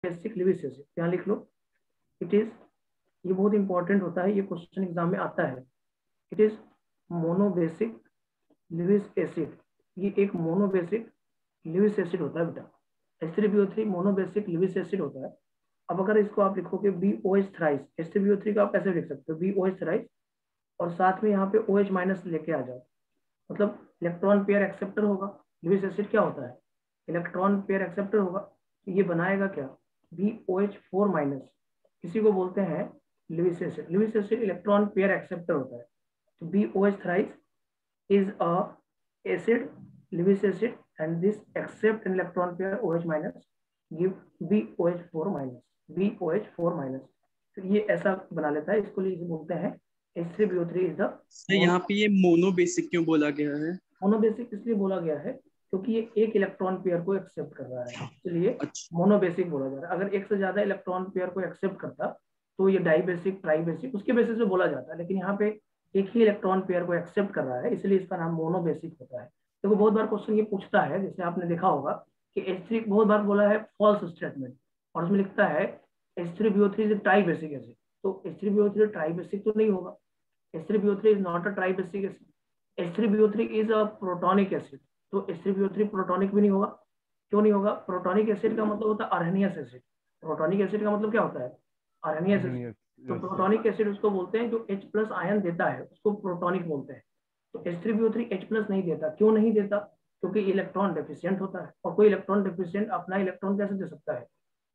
Monobasic Lewis acid, यहाँ लिख लो। It is, ये बहुत इंपॉर्टेंट होता है, ये क्वेश्चन एग्जाम में आता है। It is monobasic Lewis acid, ये एक मोनोबेसिक लिविस एसिड होता है बेटा। H3BO3 मोनोबेसिक लिविस एसिड होता है। अब अगर इसको आप लिखोगे BOH थ्राइस, H3BO3 का आप ऐसे लिख सकते हो BOH थ्राइस, और साथ में यहाँ पे OH माइनस लेके आ जाओ, मतलब इलेक्ट्रॉन पेयर एक्सेप्टर होगा। लिविस एसिड क्या होता है? इलेक्ट्रॉन पेयर एक्सेप्टर होगा। तो ये बनाएगा क्या? BOH4 माइनस, इसी को बोलते हैं Lewis acid. Lewis acid electron pair acceptor होता है। तो BOH thrice is a acid, Lewis acid, and this accept an electron pair OH minus give BOH4 minus, BOH4 minus। तो ये ऐसा बना लेता है, इसको लिए बोलते हैं H3BO3 is the सर यहाँ पे ये मोनोबेसिक क्यों बोला गया है? मोनोबेसिक इसलिए बोला गया है क्योंकि ये एक इलेक्ट्रॉन पेयर को एक्सेप्ट कर रहा है, इसलिए अच्छा मोनोबेसिक बोला जा रहा है। अगर एक से ज्यादा इलेक्ट्रॉन पेयर को एक्सेप्ट करता तो ये डाइबेसिक, ट्राइबेसिक, उसके बेसिस पे बोला जाता है, लेकिन यहाँ पे एक ही इलेक्ट्रॉन पेयर को एक्सेप्ट कर रहा है, इसलिए इसका नाम मोनोबेसिक होता है। देखो बहुत बार क्वेश्चन ये पूछता है, जैसे आपने देखा होगा कि H3 बहुत बार बोला है फॉल्स स्टेटमेंट, और उसमें लिखता है H3BO3 इज ट्राइबेसिक एसिड। तो H3BO3 ट्राइबेसिक तो नहीं होगा, H3BO3 is not a tribasic acid, H3BO3 is a protonic acid. तो H3BO3 प्रोटोनिक भी नहीं होगा। क्यों नहीं होगा? प्रोटोनिक एसिड का मतलब होता है अर्नियस एसिड। प्रोटोनिक एसिड का मतलब क्या होता है? अर्नियस एसिड। तो प्रोटोनिक एसिड उसको बोलते हैं जो H प्लस आयन देता है, उसको प्रोटोनिक बोलते हैं। तो H3BO3 H प्लस नहीं देता। क्यों नहीं देता? क्योंकि इलेक्ट्रॉन डेफिशिएंट होता है, और कोई इलेक्ट्रॉन डेफिशिएंट अपना इलेक्ट्रॉन कैसे दे सकता है?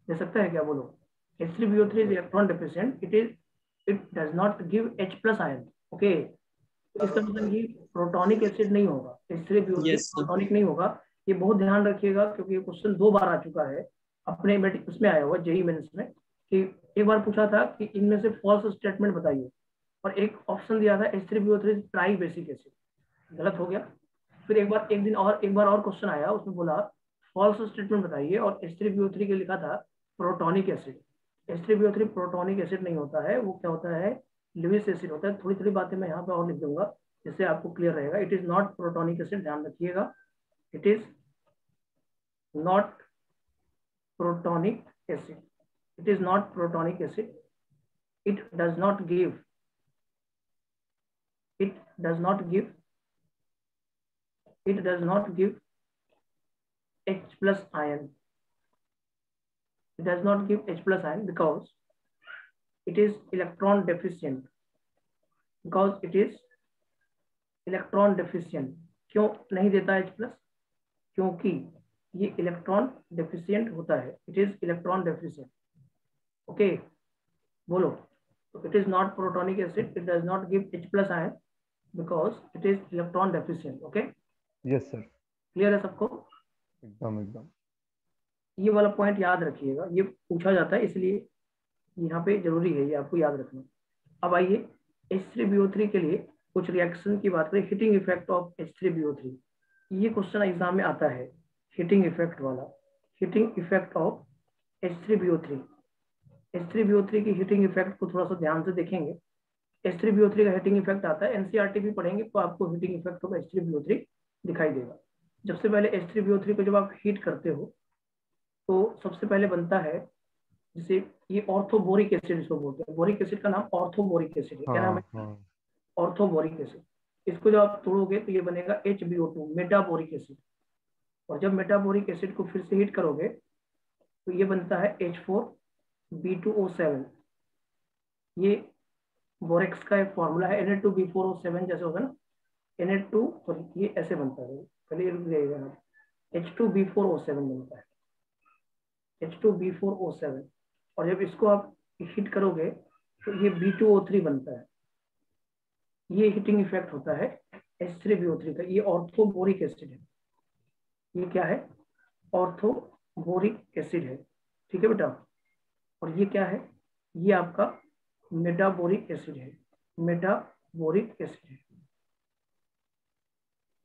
दे सकता है क्या? बोलो। H3BO3 is electron deficient, it does not give H plus ion. Okay, तो इसका मतलब ये प्रोटोनिक एसिड नहीं होगा, H3BO3 यस सर। प्रोटोनिक नहीं होगा। ये बहुत ध्यान रखिएगा, क्योंकि ये क्वेश्चन 2 बार आ चुका है अपने उसमें आया हुआ JEE मेंस में, कि एक बार पूछा था कि इनमें से फॉल्स स्टेटमेंट बताइए, और एक ऑप्शन दिया था H3BO3 ट्राई बेसिक एसिड, गलत हो गया। फिर एक बार और क्वेश्चन आया, उसमें बोला फॉल्स स्टेटमेंट बताइए, और H3BO3 के लिखा था protonic acid. H3BO3 protonic acid नहीं होता है, वो क्या होता है? लिविस एसिड होता है। थोड़ी थोड़ी बातें मैं यहाँ पे और लिख दूंगा, जिससे आपको क्लियर रहेगा। It is not protonic acid, ध्यान रखिएगा। It is not protonic acid, it is not protonic acid. It does not give, it does not give, it does not give H plus ion, it does not give H plus ion because it is electron deficient, because it is electron deficient. क्यों नहीं देता H plus? क्योंकि ये electron deficient होता है। It is electron deficient. Okay, बोलो। तो it is not protonic acid, it does not give H plus ion because it is electron deficient. Okay, yes sir, clear है सबको? एकदम एकदम। ये वाला पॉइंट याद रखिएगा, ये पूछा जाता है, इसलिए यहाँ पे जरूरी है ये आपको याद रखना। अब आइए H3BO3 के लिए कुछ रिएक्शन की बात करें। हीटिंग इफेक्ट ऑफ H3BO3, ये क्वेश्चन एग्जाम में आता है, हीटिंग इफेक्ट वाला। Heating effect of H3BO3, H3BO3 की हीटिंग इफेक्ट को थोड़ा सा ध्यान से देखेंगे। H3BO3 का हीटिंग इफेक्ट आता है, NCERT भी पढ़ेंगे तो आपको हीटिंग इफेक्ट ऑफ H3BO3 दिखाई देगा। सबसे पहले H3BO3 को जब आप हीट करते हो तो सबसे पहले बनता है, जैसे ये ऑर्थोबोरिक एसिड इसको बोलते हैं। बोरिक एसिड का नाम ऑर्थोबोरिक एसिड है। क्या नाम हाँ है? हाँ। Orthoboric acid. इसको जब आप तोड़ोगे तो ये बनेगा HbO2, मेटाबोरिक एसिड। और जब मेटाबोरिक एसिड को फिर से हीट करोगे तो ये बनता है H4B2O7। ये बोरेक्स का एक फॉर्मूला है, Na2B4O7 जैसे होगा ना, Na2, सॉरी ये ऐसे बनता है, पहले ये रुक जाइएगा ना, H2B4O7 बनता है, H2B4O7। और जब इसको आप हीट करोगे तो ये B2O3 बनता है। ये हीटिंग इफेक्ट होता है H3BO3 का। ये ऑर्थोबोरिक एसिड है। ये क्या है? ऑर्थोबोरिक एसिड है। ठीक है बेटा? और ये क्या है? ये आपका मेटाबोरिक एसिड है, मेटाबोरिक एसिड है।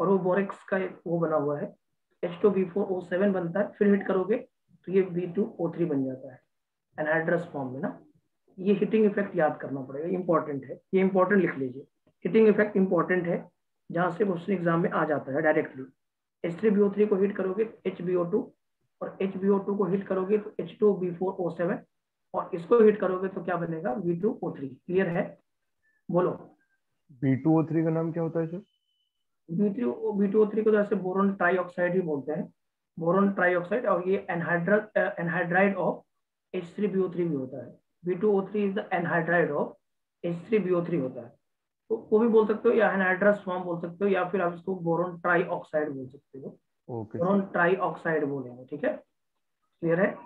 और वो बोरेक्स का एक वो बना हुआ है, H2B4O7 बनता है। फिर हीट करोगे तो ये B2O3 बन जाता है एनहाइड्रस फॉर्म में ना। ये हीटिंग इफेक्ट याद करना पड़ेगा, इंपॉर्टेंट है, ये इंपॉर्टेंट लिख लीजिए। हीटिंग इफेक्ट इंपॉर्टेंट है, जहां से क्वेश्चन एग्जाम में आ जाता है डायरेक्टली। H3BO3 को हीट करोगे HbO2 और HbO2 को हिट करोगे तो H2B4O7, और इसको हिट करोगे तो क्या बनेगा, B2O3। क्लियर है, बोलो। B2O3 का नाम क्या होता है सर? B2O3 को तो ऐसे बोरोन ट्राईऑक्साइड ही बोलते हैं, बोरोन ट्राईऑक्साइड, और ये एनहाइड्राइड ऑफ H3BO3 भी होता है। B2O3 is the anhydride of H3BO3 होता है। तो वो भी बोल सकते हो, या एनहाइड्रस फॉर्म बोल सकते हो, या फिर आप इसको बोरोन ट्राईऑक्साइड बोल सकते हो। Okay boron sir. ट्राईऑक्साइड बोलेंगे, ठीक है, क्लियर है,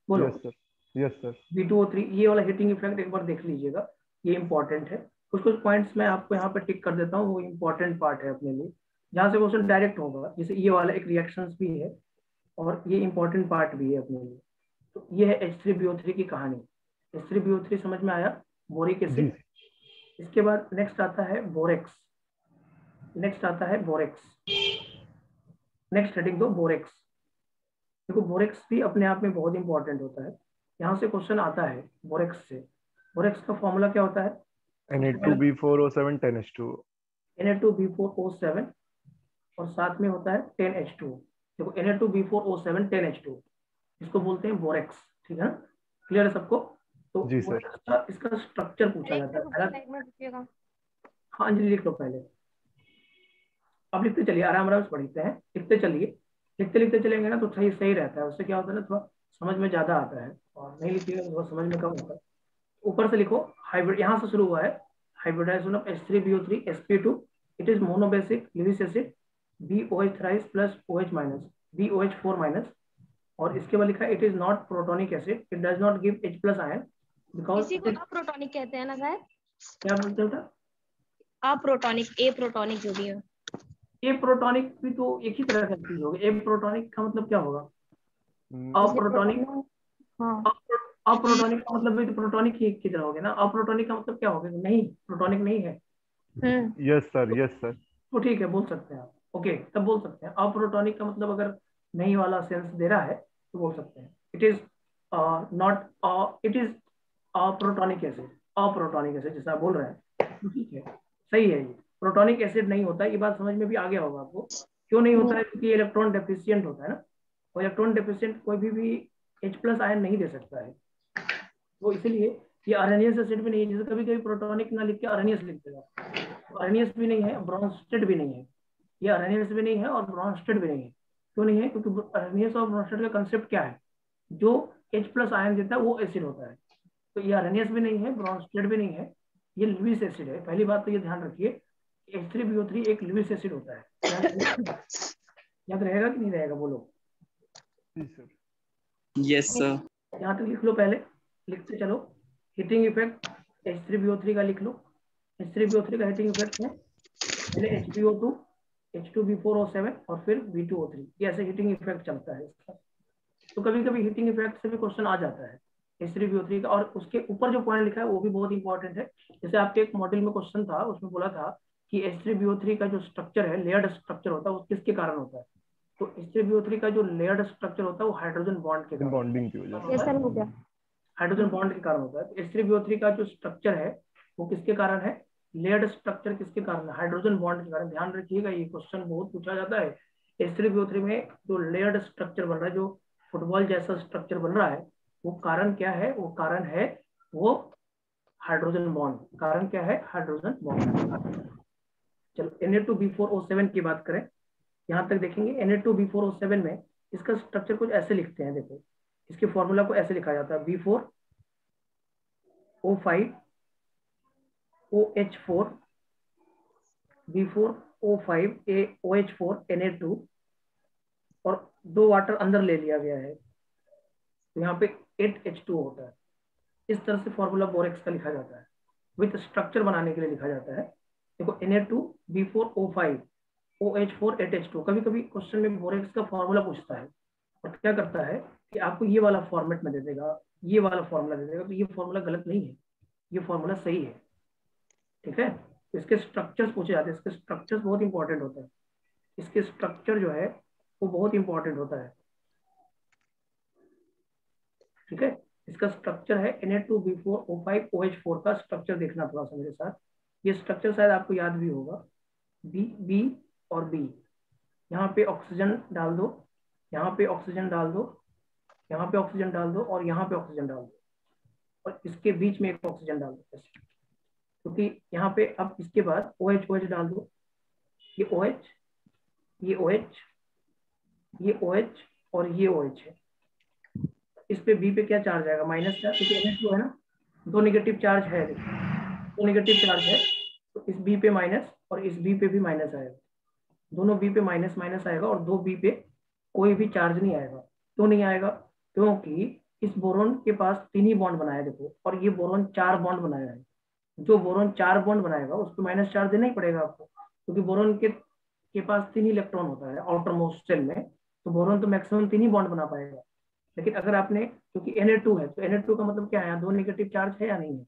बोलो। Yes sir, yes sir. B2O3 ये वाला हीटिंग इफेक्ट एक बार देख लीजिएगा, ये इंपॉर्टेंट है। कुछ कुछ पॉइंट्स मैं आपको यहाँ पे टिक कर देता हूँ, वो इंपॉर्टेंट पार्ट है अपने लिए, जहाँ से क्वेश्चन डायरेक्ट होगा। जैसे ये वाला एक रिएक्शंस भी है, और ये इंपॉर्टेंट पार्ट भी है अपने लिए। तो ये है H3BO3 की कहानी। H3BO3 समझ में आया, बोरिक जी एसिड। इसके बाद नेक्स्ट आता है बोरेक्स, नेक्स्ट आता है बोरेक्स, नेक्स्ट हेडिंग दो बोरेक्स। देखो बोरेक्स भी अपने आप में बहुत इंपॉर्टेंट होता है, यहाँ से क्वेश्चन आता है बोरेक्स से। बोरेक्स का फॉर्मूला क्या होता है, सबसे पहले Na2B4O7 10H2। Na2B4O7, और साथ में होता है 10H2। देखो Na2B4O7 10H2, इसको बोलते हैं बोरेक्स, ठीक है ना, क्लियर है सबको। तो जी सर। बोरेक्स का इसका स्ट्रक्चर पूछा जाता है पहला। हाँ अंजलि लिख लो पहले, अब लिखते चलिए, आराम आराम से पढ़ते हैं, लिखते चलिए। लिखते लिखते चलेंगे ना तो सही सही रहता है, उससे क्या होता है ना, थोड़ा समझ में ज्यादा आता है, और नहीं लिखिएगा तो थोड़ा समझ में कम होता है। ऊपर से लिखो, हाइब्रिड यहाँ से शुरू हुआ है, hybridisation of H3BO3 sp2, it is monobasic Lewis acid BOH thrice plus OH minus BOH4 माइनस। और इसके बाद लिखा है it is not protonic acid, it does not give H plus ion because इसी को अप्रोटोनिक कहते हैं ना शायद। क्या बोलते हैं, अप्रोटोनिक, ए प्रोटोनिक जो भी है। ए प्रोटोनिक भी तो एक ही तरह का चीज होगा। ए प्रोटोनिक का मतलब क्या होगा, जैसे अप्रोटोनिक। प्रोटोनिक, हाँ। अप्रोटोनिक का मतलब भी तो प्रोटोनिक ही की तरह हो गया ना। अप्रोटोनिक का मतलब क्या होगा, नहीं प्रोटोनिक नहीं है। Yes sir, yes sir. तो ठीक है, बोल सकते हैं आप, ओके तब बोल सकते हैं। अप्रोटोनिक का मतलब अगर नहीं वाला सेंस दे रहा है तो बोल सकते हैं it is not, it is aprotonic acid, aprotonic acid जैसा आप बोल रहे हैं तो ठीक है, सही है। ये प्रोटोनिक एसिड नहीं होता, ये बात समझ में भी आ गया होगा आपको। क्यों नहीं होता है, क्योंकि इलेक्ट्रॉन डेफिशिएंट होता है ना, और इलेक्ट्रॉन डेफिशिएंट कोई भी H प्लस आयन नहीं दे सकता है। तो इसलिए ये अरेनियस एसिड भी नहीं है, जैसे कभी कभी प्रोटोनिक ना लिख के अरेनियस लिख देगा, तो अरेनियस भी नहीं है, ब्रोंस्टेड भी नहीं है। ये अरेनियस भी नहीं है और ब्रोंस्टेड भी नहीं है। क्यों नहीं है, क्योंकि अरेनियस और ब्रोंस्टेड का कंसेप्ट क्या है, जो H प्लस आयन देता है वो एसिड होता है। तो ये अरेनियस भी नहीं है, ब्रोंस्टेड भी नहीं है, ये लुईस एसिड है। पहली बात तो ये ध्यान रखिए, H3BO3 एक लुईस एसिड होता है। याद रहेगा कि नहीं रहेगा, बोलो। जी सर। Yes sir. यहाँ तक लिख लो पहले, लिखते चलो। हीटिंग इफेक्ट H3BO3 का लिख लो। H3BO3 का हीटिंग इफेक्ट है पहले HbO2, H2B4O7 और फिर B2O3, ये ऐसे हीटिंग इफेक्ट चलता है इसका। तो कभी कभी हीटिंग इफेक्ट से भी क्वेश्चन आ जाता है H3BO3 का। और उसके ऊपर जो पॉइंट लिखा है वो भी बहुत इंपॉर्टेंट है। जैसे आपके एक मॉडल में क्वेश्चन था, उसमें बोला था कि H3BO3 का जो स्ट्रक्चर है, लेयर्ड स्ट्रक्चर होता है, वो किसके कारण होता है। तो H3BO3 का जो लेयर्ड स्ट्रक्चर होता है वो हाइड्रोजन बॉन्ड के कारण बॉन्डिंग की वजह ये से। सर हो गया। हाइड्रोजन बॉन्ड के कारण होता है। तो H3BO3 का जो स्ट्रक्चर है वो किसके कारण है, लेयर्ड स्ट्रक्चर किसके कारण है, हाइड्रोजन बॉन्ड के कारण। ध्यान रखिएगा, ये क्वेश्चन बहुत पूछा जाता है। H3BO3 में जो लेयर्ड स्ट्रक्चर बन रहा है, जो फुटबॉल जैसा स्ट्रक्चर बन रहा है, वो कारण क्या है, वो कारण है वो हाइड्रोजन बॉन्ड। कारण क्या है, हाइड्रोजन बॉन्ड। चलो Na2B4O7 की बात करें, यहाँ तक देखेंगे। Na2B4O7 में इसका स्ट्रक्चर कुछ ऐसे लिखते हैं, देखो इसके फॉर्मूला को ऐसे लिखा जाता है, B4O5 OH4 B4O5 OH4 Na2, और दो वाटर अंदर ले लिया गया है, तो यहाँ पे 8H2 होता है। इस तरह से फॉर्मूला बोरेक्स का लिखा जाता है, विथ स्ट्रक्चर बनाने के लिए लिखा जाता है। देखो Na2B4O5 OH4 8H2, कभी कभी क्वेश्चन में बोरेक्स का फॉर्मूला पूछता है, और क्या करता है कि आपको ये वाला फॉर्मेट में दे देगा, ये वाला फॉर्मूला दे देगा। तो ये फॉर्मूला गलत नहीं है, ये फॉर्मूला सही है, ठीक है। तो इसके स्ट्रक्चर्स पूछे जाते हैं, इसके स्ट्रक्चर्स बहुत इंपॉर्टेंट होते हैं। इसके स्ट्रक्चर जो है वो बहुत इंपॉर्टेंट होता है, ठीक है। इसका स्ट्रक्चर है Na2B4O5 OH4 का स्ट्रक्चर देखना थोड़ा सा मेरे साथ। ये स्ट्रक्चर शायद आपको याद भी होगा, बी बी और बी। यहाँ पे ऑक्सीजन डाल दो, यहाँ पे ऑक्सीजन डाल दो, यहाँ पे ऑक्सीजन डाल दो और यहाँ पे ऑक्सीजन डाल दो और इसके बीच में एक ऑक्सीजन डाल दो ऐसे, क्योंकि यहाँ पे अब इसके बाद OH OH डाल दो, ये OH, ये OH, ये OH और ये OH है। इस पे B पे क्या चार्ज आएगा? माइनस चार्ज, क्योंकि NH2 है ना, दो नेगेटिव चार्ज है, देखिए दो नेगेटिव चार्ज है, तो इस B पे माइनस और इस B पे भी माइनस आएगा, दोनों B पे माइनस माइनस आएगा और दो B पे कोई भी चार्ज नहीं आएगा। क्यों नहीं आएगा? क्योंकि इस बोरोन के पास 3 ही बॉन्ड बनाया देखो, और ये बोरोन 4 बॉन्ड बनाया है। जो बोरोन 4 बॉन्ड बनाएगा उसको माइनस चार्ज देना ही पड़ेगा आपको, क्योंकि बोरोन के पास 3 ही इलेक्ट्रॉन होता है आउटर मोस्ट शेल में, तो बोरोन तो मैक्सिमम 3 ही बॉन्ड बना पाएगा। लेकिन अगर आपने, क्योंकि Na2 है, तो Na2 का मतलब क्या है? दो नेगेटिव चार्ज है या नहीं है?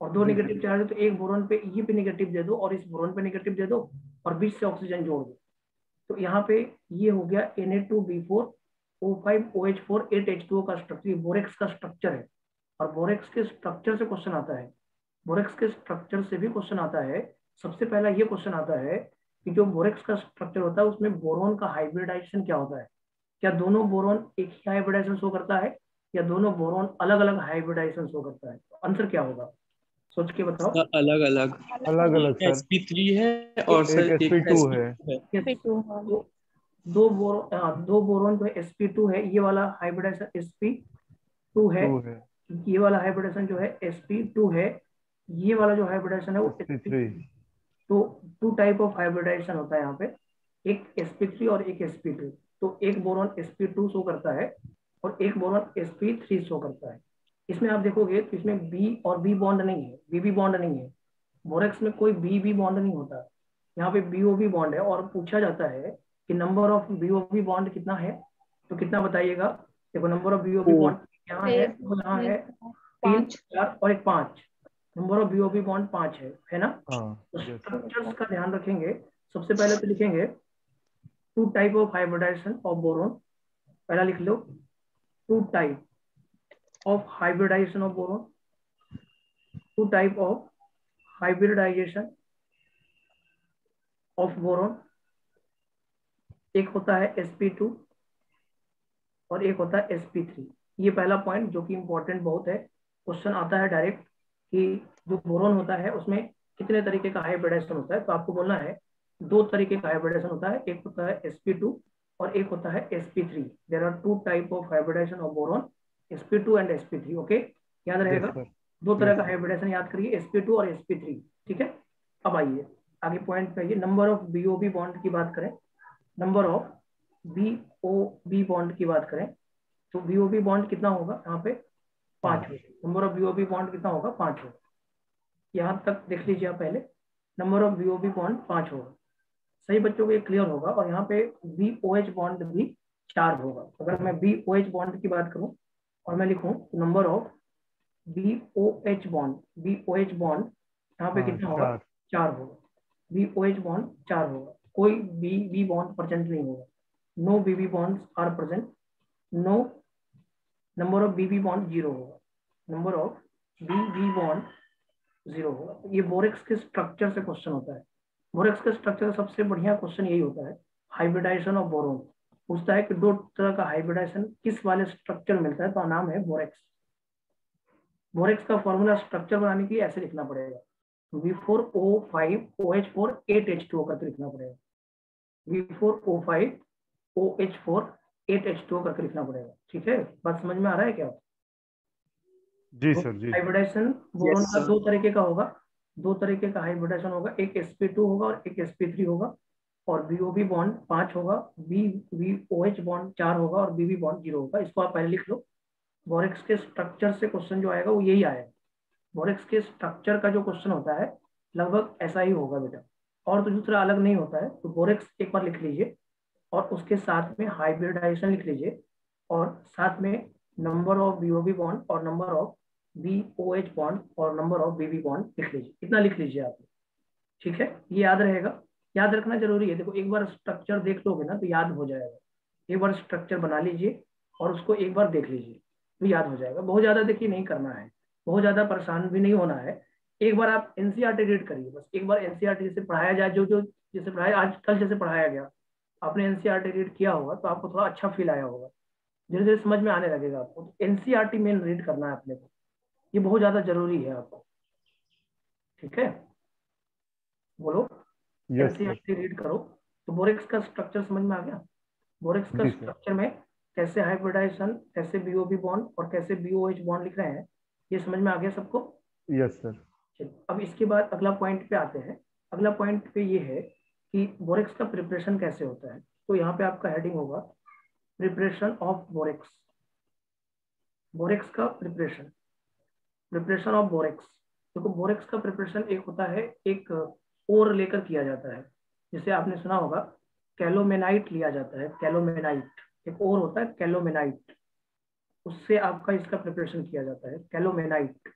और दो नेगेटिव चार्ज है, तो एक बोरोन पे ये पे नेगेटिव दे दो और इस बोरोन पे नेगेटिव दे दो और बीच से ऑक्सीजन जोड़ दो। तो यहाँ पे ये हो गया Na2B4O5OH4 8H2O का स्ट्रक्चर, बोरेक्स का स्ट्रक्चर है। और बोरेक्स के स्ट्रक्चर से क्वेश्चन आता है, बोरेक्स के स्ट्रक्चर से भी क्वेश्चन आता है। सबसे पहला ये क्वेश्चन आता है कि जो बोरेक्स का स्ट्रक्चर होता है उसमें बोरोन का हाइब्रिडाइजेशन क्या होता है? क्या दोनों बोरोन एक ही हाइब्रिडाइजेशन शो करता है या दोनों बोरोन अलग अलग हाइब्रिडाइजेशन शो करता है? तो आंसर क्या होगा? सोच के बताओ। अलग अलग अलग अलग सर, sp3 है और एक सर एक sp2 है। Yes, तो दो बोरोन जो sp2 है, ये वाला हाइब्रिडाइजेशन sp2 है, 2 है, ये वाला हाइब्रिडेशन जो है sp2 है, ये वाला जो हाइब्रिडेशन है वो sp3। तो 2 टाइप ऑफ हाइब्रिडाइजेशन होता है यहाँ पे, एक sp3 और एक sp2। तो एक बोरॉन sp2 शो करता है और एक बोरॉन sp3 शो करता है। इसमें आप देखोगे तो इसमें B और B बॉन्ड नहीं है, BB बॉन्ड नहीं है, बोरेक्स में कोई BB बॉन्ड नहीं होता, यहाँ पे BOB बॉन्ड है। और पूछा जाता है कि नंबर ऑफ BOB बॉन्ड कितना है, तो कितना बताइएगा? देखो नंबर ऑफ BOB बॉन्ड यहाँ है, तो यहाँ है 3 4 और एक 5, नंबर ऑफ BOB बॉन्ड 5 है ना? हाँ, तो yes। स्ट्रक्चर्स का ध्यान रखेंगे। सबसे पहले तो लिखेंगे 2 type of hybridisation of boron, पहला लिख लो 2 type of hybridisation of boron, 2 type of hybridisation of boron. एक होता है sp2 और एक होता है sp3। ये पहला पॉइंट जो कि इंपॉर्टेंट बहुत है, क्वेश्चन आता है डायरेक्ट कि जो बोरोन होता है उसमें कितने तरीके का हाइब्रिडाइजेशन होता है, तो आपको बोलना है 2 तरीके का हाइब्रिडाइजेशन होता है, एक होता है sp2 और एक होता है sp3। There are 2 type of hybridisation of boron, sp2 and sp3। Okay, याद रहेगा? Yes, दो तरह का sir। हाइब्रिडाइजेशन याद करिए, sp2 और sp3। ठीक है, अब आइए आगे पॉइंट पे आइए। नंबर ऑफ BOB बॉन्ड की बात करें, नंबर ऑफ BOB बॉन्ड की बात करें, तो BOB बॉन्ड कितना होगा यहाँ पे? 5 होगा। नंबर ऑफ BOB बॉन्ड कितना होगा? 5 होगा। यहाँ तक देख लीजिए आप पहले, नंबर ऑफ BOB बॉन्ड 5 होगा। सही बच्चों को ये क्लियर होगा। और यहाँ पे BOH बॉन्ड भी 4 होगा। अगर मैं BOH बॉन्ड की बात करूँ और मैं लिखूँ नंबर ऑफ BOH बॉन्ड यहाँ पे कितना होगा? 4 होगा। BOH बॉन्ड 4 होगा, कोई BB बॉन्ड प्रेजेंट नहीं होगा, no BB bonds are present, no number of BB bond 0 होगा, नंबर ऑफ BB बॉन्ड 0 होगा। ये बोरेक्स के स्ट्रक्चर से क्वेश्चन होता है। बोरेक्स के स्ट्रक्चर का सबसे बढ़िया क्वेश्चन यही होता है, हाइब्रिडाइजेशन ऑफ बोरोन। पूछता है कि 2 तरह का हाइब्रिडाइजेशन किस वाले स्ट्रक्चर मिलता है, तो नाम है बोरेक्स। बोरेक्स का फॉर्मूला स्ट्रक्चर बनाने के लिए ऐसे लिखना पड़ेगा, V4O5OH4 8H2O करके लिखना पड़ेगा, V4O5OH4 8H2O करके लिखना पड़ेगा। ठीक है, बात समझ में आ रहा है क्या? जी सर, जी। हाइब्रिडाइजेशन बोरोन का 2 तरीके का होगा, 2 तरीके का हाइब्रिडाइजेशन होगा, एक sp2 होगा और एक sp3 होगा। और BOB बॉन्ड 5 होगा, BOH बॉन्ड 4 होगा और BB बॉन्ड 0 होगा। इसको आप पहले लिख लो। बोरेक्स के स्ट्रक्चर से क्वेश्चन जो आएगा वो यही आएगा। बोरेक्स के स्ट्रक्चर का जो क्वेश्चन होता है लगभग ऐसा ही होगा बेटा, और तो दूसरा अलग नहीं होता है। तो बोरेक्स एक बार लिख लीजिए और उसके साथ में हाइब्रिडाइजेशन लिख लीजिए और साथ में नंबर ऑफ BOB बॉन्ड और नंबर ऑफ BOH बॉन्ड और नंबर ऑफ BB बॉन्ड लिख लीजिए। इतना लिख लीजिए आप। ठीक है, ये याद रहेगा, याद रखना जरूरी है। देखो एक बार स्ट्रक्चर देख लोगे ना तो याद हो जाएगा। एक बार स्ट्रक्चर बना लीजिए और उसको एक बार देख लीजिए तो याद हो जाएगा। बहुत ज्यादा देखिए नहीं करना है, बहुत ज्यादा परेशान भी नहीं होना है। एक बार आप NCERT रीड करिए, बस एक बार NCERT जैसे पढ़ाया जाए, जो जो जैसे पढ़ाया आज कल जैसे पढ़ाया गया, आपने NCERT रीड किया होगा तो आपको थोड़ा अच्छा फील आया होगा। धीरे धीरे समझ में आने लगेगा आपको। तो एनसीईआरटी मेन रीड करना है अपने को, ये बहुत ज्यादा जरूरी है आपको, ठीक है। बोलो, यस सर। एनसीईआरटी रीड करो। तो बोरेक्स का स्ट्रक्चर समझ में आ गया। बोरेक्स का जी सर। स्ट्रक्चर में कैसे हाइब्रिडाइजेशन, कैसे बीओबी बॉन्ड और कैसे बीओएच बॉन्ड लिख रहे हैं, ये समझ में आ गया सबको। Yes sir. चलिए, अब इसके बाद अगला पॉइंट पे आते हैं। अगला पॉइंट पे ये है कि बोरेक्स का प्रिपरेशन कैसे होता है। तो यहाँ पे आपका हेडिंग होगा प्रिपरेशन ऑफ बोरेक्स। बोरेक्स का प्रिपरेशन, प्रिपरेशन ऑफ बोरेक्स। देखो बोरेक्स का प्रिपरेशन एक होता है, एक ओर लेकर किया जाता है, जिसे आपने सुना होगा कैलोमेनाइट लिया जाता है। कैलोमेनाइट एक और होता है, कैलोमेनाइट, उससे आपका इसका प्रिपरेशन किया जाता है, कैलोमेनाइट।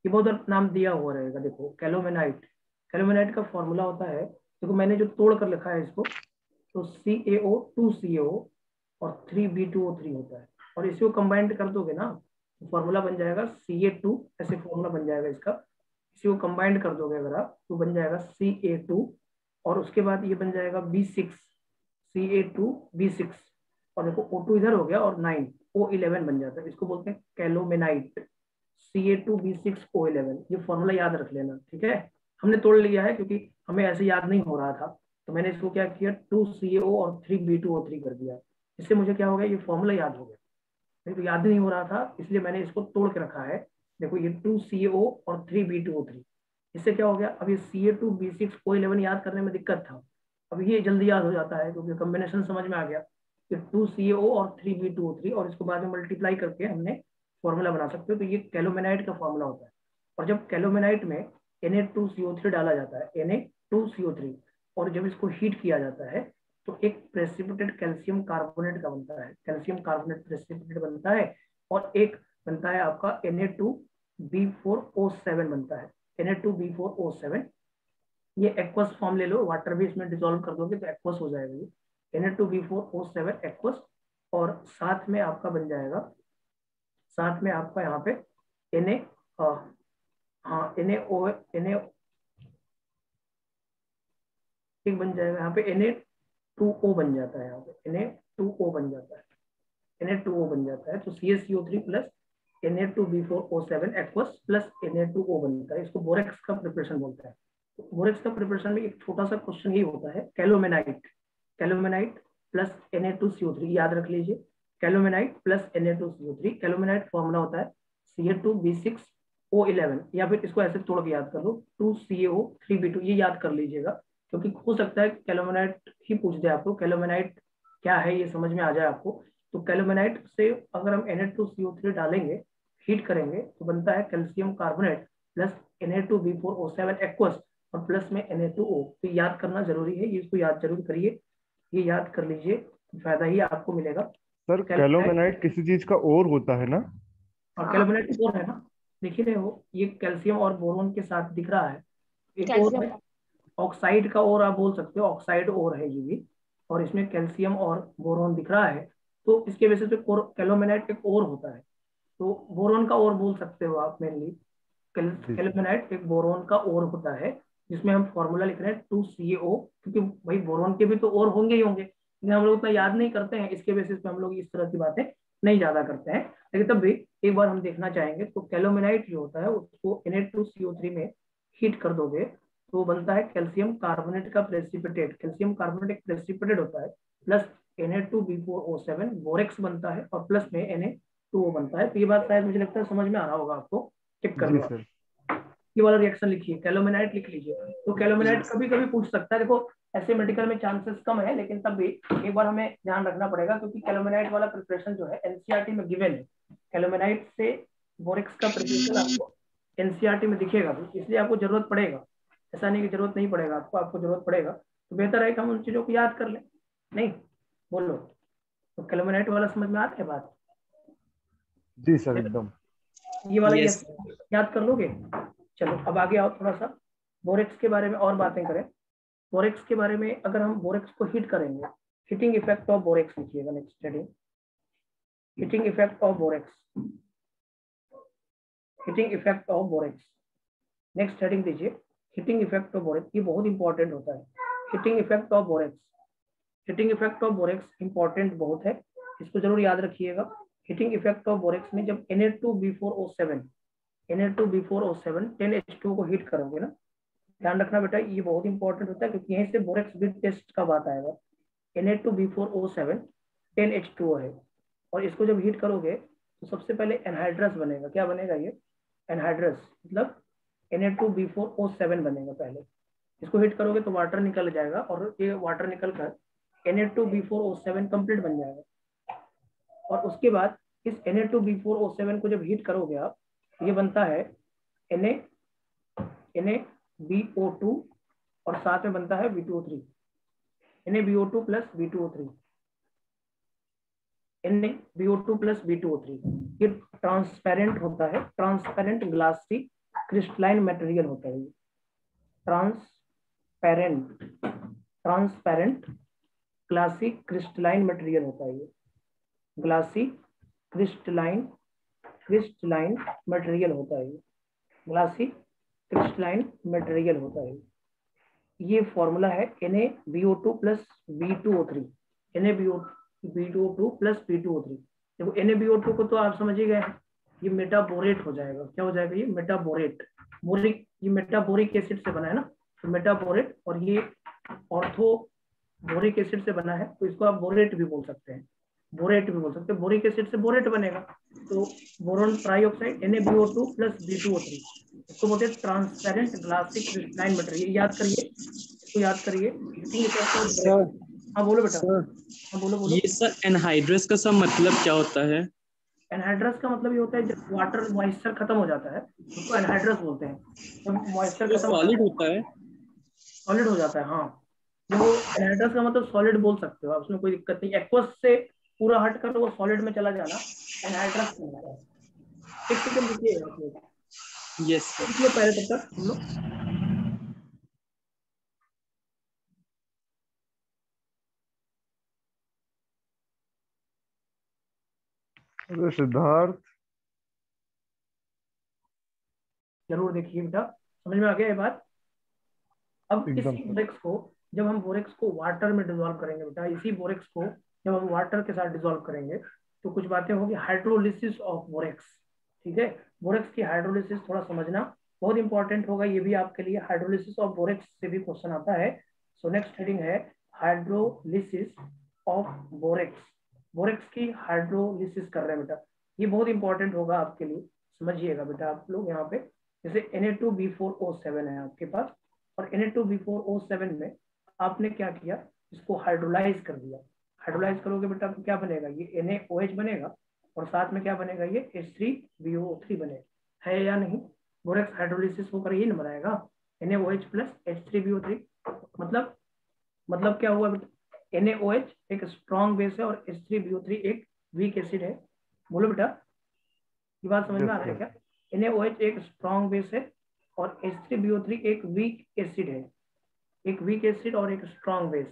ये बहुत नाम दिया हुआ रहेगा। देखो कैलोमेनाइट, कैलोमेनाइट का फॉर्मूला होता है, देखो मैंने जो तोड़ कर लिखा है इसको, तो CaO2CO और 3B2O3 होता है, और इसको कंबाइंड कर दोगे ना तो फॉर्मूला बन जाएगा Ca2, ऐसे फॉर्मूला बन जाएगा इसका। इसी को कंबाइंड कर दोगे अगर आप तो बन जाएगा Ca2, और उसके बाद ये बन जाएगा B6, Ca2B6, और देखो O2 इधर हो गया और 9 O11 बन जाता है। इसको बोलते हैं कैलोमेनाइट, Ca2B6O11। ये फॉर्मूला याद रख लेना, ठीक है। हमने तोड़ लिया है क्योंकि हमें ऐसे याद नहीं हो रहा था, तो मैंने इसको क्या किया 2CO और 3B2O3 कर दिया। इससे मुझे क्या हो गया, ये फॉर्मूला याद हो गया। नहीं तो याद नहीं हो रहा था, इसलिए मैंने इसको तोड़ के रखा है। देखो ये 2CO और 3B2O3, इससे क्या हो गया, अब ये Ca2B6O11 याद करने में दिक्कत था, अब ये जल्दी याद हो जाता है क्योंकि कॉम्बिनेशन समझ में आ गया कि 2CO और 3B2O3, और इसको बाद में मल्टीप्लाई करके हमने फॉर्मूला बना सकते हो। तो ये कैलोमेनाइट का फॉर्मूला होता है। और जब कैलोमेनाइट में Na2CO3 डाला जाता है, Na2CO3, और जब इसको हीट किया जाता है तो एक प्रेसिपिटेट कैल्शियम कार्बोनेट का बनता है, कैल्शियम कार्बोनेट प्रेसिपिटेट बनता है, और एक बनता है आपका Na2B4O7 बनता है, Na2B4O7। ये एक्वस फॉर्म ले लो, वाटर भी इसमें डिसॉल्व कर दोगे तो एक्वस हो जाएगा ये Na2B4O7 एक्वस। और साथ में आपका बन जाएगा, साथ में आपका यहाँ पे Na, हाँ Na एक बन जाएगा यहाँ पे, Na2O बन जाता है, यहाँ पे Na2O बन जाता है, Na2O बन जाता है। तो CaCO3 plus Na2B4O7 aqueous plus Na2O बनता है। इसको बोरेक्स का प्रिपरेशन बोलते हैं। तो बोरेक्स का प्रिपरेशन में एक छोटा सा क्वेश्चन ही होता है, कैलोमेनाइट, कैलोमेनाइट प्लस Na2CO3 याद रख लीजिए, कैलोमेनाइट प्लस Na2CO3। कैलोमेनाइट फॉर्मूला होता है Ca2B6O11, या फिर इसको ऐसे तोड़ के याद कर लो 2CO3B2, ये याद कर लीजिएगा क्योंकि हो सकता है कैलोमेनाइट ही पूछ दे आपको, कैलोमेनाइट क्या है ये समझ में आ जाए आपको। तो कैलोमेनाइट से अगर हम Na2CO3 डालेंगे, हीट करेंगे, तो बनता है calcium carbonate plus Na2B4O7 aqueous और प्लस में Na2O। तो याद करना जरूरी है, ये इसको याद जरूर करिए, ये याद कर लीजिए, फायदा ही आपको मिलेगा। सर कैलोमेनाइट, कैलोमेनाइट किसी चीज का और होता है ना? और कैलोमेनाइट और है ना, देख ही रहे हो, ये कैल्शियम और बोरोन के साथ दिख रहा है। एक और है, कैल्शियम। ऑक्साइड का और आप बोल सकते हो, ऑक्साइड और है ये भी, और इसमें कैल्शियम और बोरोन दिख रहा है। तो इसके बेसिस पे कैलोमेनाइट एक और होता है, तो बोरोन का और बोल सकते हो आप मेनली। जी सर। कैलोमेनाइट एक बोरोन का और होता है, जिसमें हम फॉर्मूला लिख रहे हैं 2CO, क्योंकि भाई बोरोन के भी तो और होंगे ही होंगे, लेकिन हम लोग उतना याद नहीं करते हैं, इसके बेसिस पे हम लोग इस तरह की बातें नहीं ज्यादा करते हैं। लेकिन तब भी एक बार हम देखना चाहेंगे, तो कैलोमेनाइट जो होता है उसको Na2CO3 में हीट कर दोगे तो बनता है कैल्शियम कार्बोनेट का प्रेसिपिटेट। कैल्शियम कार्बोनेट एक प्रेसिपिटेट होता है, प्लस Na2B4O7 बोरेक्स बनता है, और प्लस में Na2O बनता है। तो ये बात शायद मुझे लगता है समझ में आ रहा होगा आपको, चेक कर जी लो आप। सर। ये वाला रिएक्शन लिखिए, कैलोमेनाइट लिख लीजिए। तो कैलोमेनाइट कभी कभी पूछ सकता है, देखो ऐसे मेडिकल में चांसेस कम है, लेकिन तब भी एक बार हमें ध्यान रखना पड़ेगा, क्योंकि कैलोमेनाइट वाला प्रिपरेशन जो है एनसीईआरटी में गिवन है। कैलोमेनाइट से बोरेक्स का प्रिपरेशन आपको एनसीईआरटी में दिखेगा भी, इसलिए आपको जरूरत पड़ेगा। ऐसा नहीं कि जरूरत नहीं पड़ेगा आपको, आपको जरूरत पड़ेगा, तो बेहतर है कि हम उन चीजों को याद कर लें। नहीं, बोलो। तो कैलोमेनाइट वाला समझ में आता है बात, जी सर एकदम। ये वाला ये यस। याद कर लोगे। चलो अब आगे आओ, थोड़ा सा बोरेक्स के बारे में और बातें करें। बोरेक्स के बारे में अगर हम बोरेक्स को हीट करेंगे, हीटिंग इफेक्ट ऑफ बोरेक्स लिखिएगा next heading, heating effect of borax, heating effect of borax. Next heading दीजिए हीटिंग इफेक्ट ऑफ बोरेक्स, ये बहुत इंपॉर्टेंट होता है। Heating effect of borax, heating effect of borax important बहुत है, इसको जरूर याद रखिएगा। हीटिंग इफेक्ट ऑफ बोरेक्स में जब Na2B4O7 10H2 को हीट करोगे ना, ध्यान रखना बेटा ये बहुत इंपॉर्टेंट होता है क्योंकि यहीं से बोरेक्स बिट टेस्ट का बात आएगा। Na2B4O7 10H2O है और इसको जब हीट करोगे तो सबसे पहले एनहाइड्रस बनेगा। क्या बनेगा ये? एनहाइड्रस, मतलब Na2B4O7 बनेगा पहले। इसको हीट करोगे तो वाटर निकल जाएगा और ये वाटर निकल कर Na2B4O7 कंप्लीट बन जाएगा। और उसके बाद इस Na2B4O7 को जब हीट करोगे आप, ये बनता है NaBO2 और साथ में बनता है B2O3, NaBO2 plus B2O3, NaBO2 plus B2O3। ये ट्रांसपेरेंट होता है, ट्रांसपेरेंट ग्लासी क्रिस्टलाइन मटेरियल होता है। ट्रांसपेरेंट ग्लासी क्रिस्टलाइन मटेरियल होता है। ये ग्लासी क्रिस्टलाइन मटेरियल होता है। ग्लासी क्रिस्टलाइन मटेरियल होता है। ये फॉर्मूला है NaBO2 plus B2O3, NaBO2 plus B2O3। देखो NaBO2 को तो आप समझ ही गए, ये मेटाबोरेट हो जाएगा। क्या हो जाएगा? ये मेटाबोरेट। बोरिक, ये मेटाबोरिक एसिड से बना है ना, तो मेटाबोरेट, और ये ऑर्थो बोरिक एसिड से बना है, तो इसको आप बोरेट भी बोल सकते हैं, बोरेट भी बोल सकते हैं। बोरिक एसिड से बोरेट बनेगा, तो boron trioxide NaBO2 plus B2O3, इसको बोलते हैं ट्रांसपेरेंट ग्लासी क्रिस्टलाइन मटेरियल। याद करिए, इसको याद करिए। हाँ बोलो बेटा। हाँ बोलो। ये सर एनहाइड्रस का सब मतलब क्या होता है? एनहाइड्रस का मतलब ये होता है जब वाटर मॉइस्चर खत्म हो जाता है उसको एनहाइड्रस बोलते हैं। जब मॉइस्चर खत्म सॉलिड होता है, सॉलिड हो जाता है। हाँ, जो एनहाइड्रस का मतलब सॉलिड बोल सकते हो आप, उसमें कोई दिक्कत नहीं। एक्वस से पूरा हट कर वो सॉलिड में चला जाना एनहाइड्रस कहलाता है। एक सेकंड रुकिए, यस रुकिए पहले तब तक हम लोग। अरे सिद्धार्थ, जरूर देखिए बेटा, समझ में आ गया ये बात। अब एकदम इसी सर। बोरेक्स को जब हम बोरेक्स को वाटर में डिसॉल्व करेंगे बेटा, इसी बोरेक्स को जब हम वाटर के साथ डिसॉल्व करेंगे तो कुछ बातें होगी। हाइड्रोलिसिस ऑफ बोरेक्स, ठीक है। बोरेक्स की हाइड्रोलिसिस थोड़ा समझना बहुत इंपॉर्टेंट होगा, ये भी आपके लिए। हाइड्रोलिसिस ऑफ बोरेक्स से भी क्वेश्चन आता है। सो नेक्स्ट हेडिंग है हाइड्रोलिसिस ऑफ बोरेक्स। बोरेक्स की हाइड्रोलिसिस कर रहे हैं बेटा, ये बहुत इंपॉर्टेंट होगा आपके लिए, समझिएगा बेटा आप लोग। यहाँ पे जैसे Na2B4O7 है आपके पास, और Na2B4O7 में आपने क्या किया, इसको हाइड्रोलाइज कर दिया। हाइड्रोलाइज करोगे बेटा तो क्या बनेगा? ये NaOH बनेगा और साथ में क्या बनेगा? ये H3BO3 बनेगा, है या नहीं? बोरेक्स हाइड्रोलिसिस होकर यही न बनाएगा, NaOH प्लस H3BO3। मतलब क्या हुआ बेटा? NaOH एक स्ट्रॉन्ग बेस है और H3BO3 एक वीक एसिड है। बोलो बेटा, ये बात समझ में आ रहा है क्या? NaOH एक स्ट्रॉन्ग बेस है और H3BO3 एक वीक एसिड है। एक वीक एसिड और एक स्ट्रॉन्ग बेस।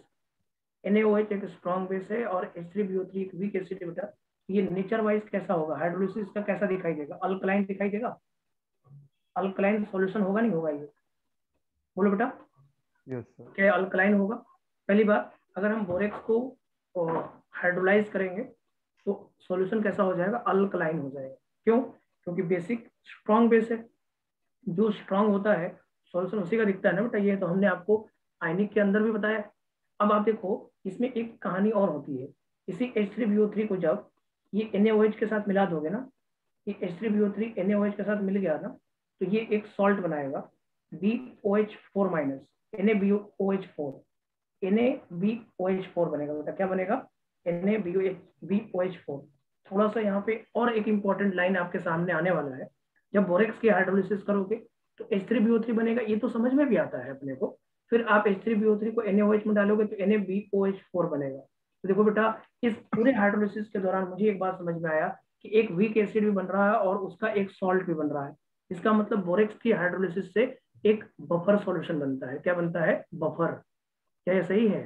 NaOH एक स्ट्रॉन्ग बेस है और H3BO3 एक वीक एसिड है बेटा। ये नेचर वाइज कैसा होगा? हाइड्रोलिसिस का कैसा दिखाई देगा? अल्कलाइन दिखाई देगा। अल्कलाइन सॉल्यूशन होगा नहीं होगा ये? बोलो बेटा, यस सर। क्या अल्कलाइन होगा? पहली बात, अगर हम बोरेक्स को हाइड्रोलाइज करेंगे तो सॉल्यूशन कैसा हो जाएगा? अल्कलाइन हो जाएगा। क्यों? क्योंकि बेसिक स्ट्रॉन्ग बेस है, जो स्ट्रॉन्ग होता है सॉल्यूशन उसी का दिखता है ना बेटा। ये तो हमने आपको आयनिक के अंदर भी बताया। अब आप देखो, इसमें एक कहानी और होती है। इसी H3BO3 को जब ये NaOH के साथ मिला दोगे ना, ये H3BO3 NaOH के साथ मिल गया ना, तो ये एक सॉल्ट बनाएगा BOH4 माइनस, NaBOH4, NaBOH4 बनेगा बेटा। क्या बनेगा? NaBOH4। थोड़ा सा यहाँ पे और एक इंपॉर्टेंट लाइन आपके सामने आने वाला है। जब बोरेक्स की हाइड्रोलिसिस करोगे तो H3BO3 बनेगा, ये तो समझ में भी आता है अपने को। फिर आप H3BO3 को NaOH में डालोगे तो NaBOH4 बनेगा। तो देखो बेटा, इस पूरे हाइड्रोलिसिस के दौरान मुझे एक बात समझ में आया कि एक वीक एसिड भी बन रहा है और उसका एक सॉल्ट भी बन रहा है। इसका मतलब बोरेक्स की हाइड्रोलिसिस से एक बफर सॉल्यूशन बनता है। क्या बनता है? बफर। क्या ये सही है?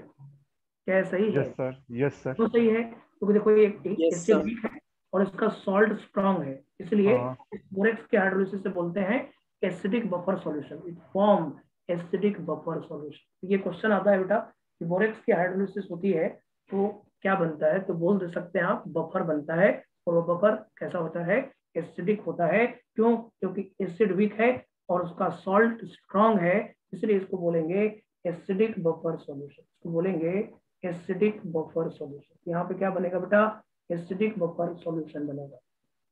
क्या ये सही है? Yes sir, yes sir. तो सही है क्योंकि देखो ये एक यस एसिड सर। वीक है और इसका सॉल्ट स्ट्रॉन्ग है, इसलिए हाँ इस बोरेक्स के हाइड्रोलिसिस से बोलते हैं acidic buffer solution. It form acidic buffer solution. ये क्वेश्चन आता है बेटा कि बोरेक्स की हाइड्रोलिसिस होती है तो क्या बनता है, तो बोल दे सकते हैं आप बफर बनता है और वो बफर कैसा होता है, एसिडिक होता है। क्यों? क्योंकि एसिड वीक है और उसका सॉल्ट स्ट्रॉन्ग है, इसलिए इसको बोलेंगे एसिडिक बफर सॉल्यूशन। इसको बोलेंगे एसिडिक बफर सॉल्यूशन। यहाँ पे क्या बनेगा बेटा, एसिडिक बफर सॉल्यूशन बनेगा।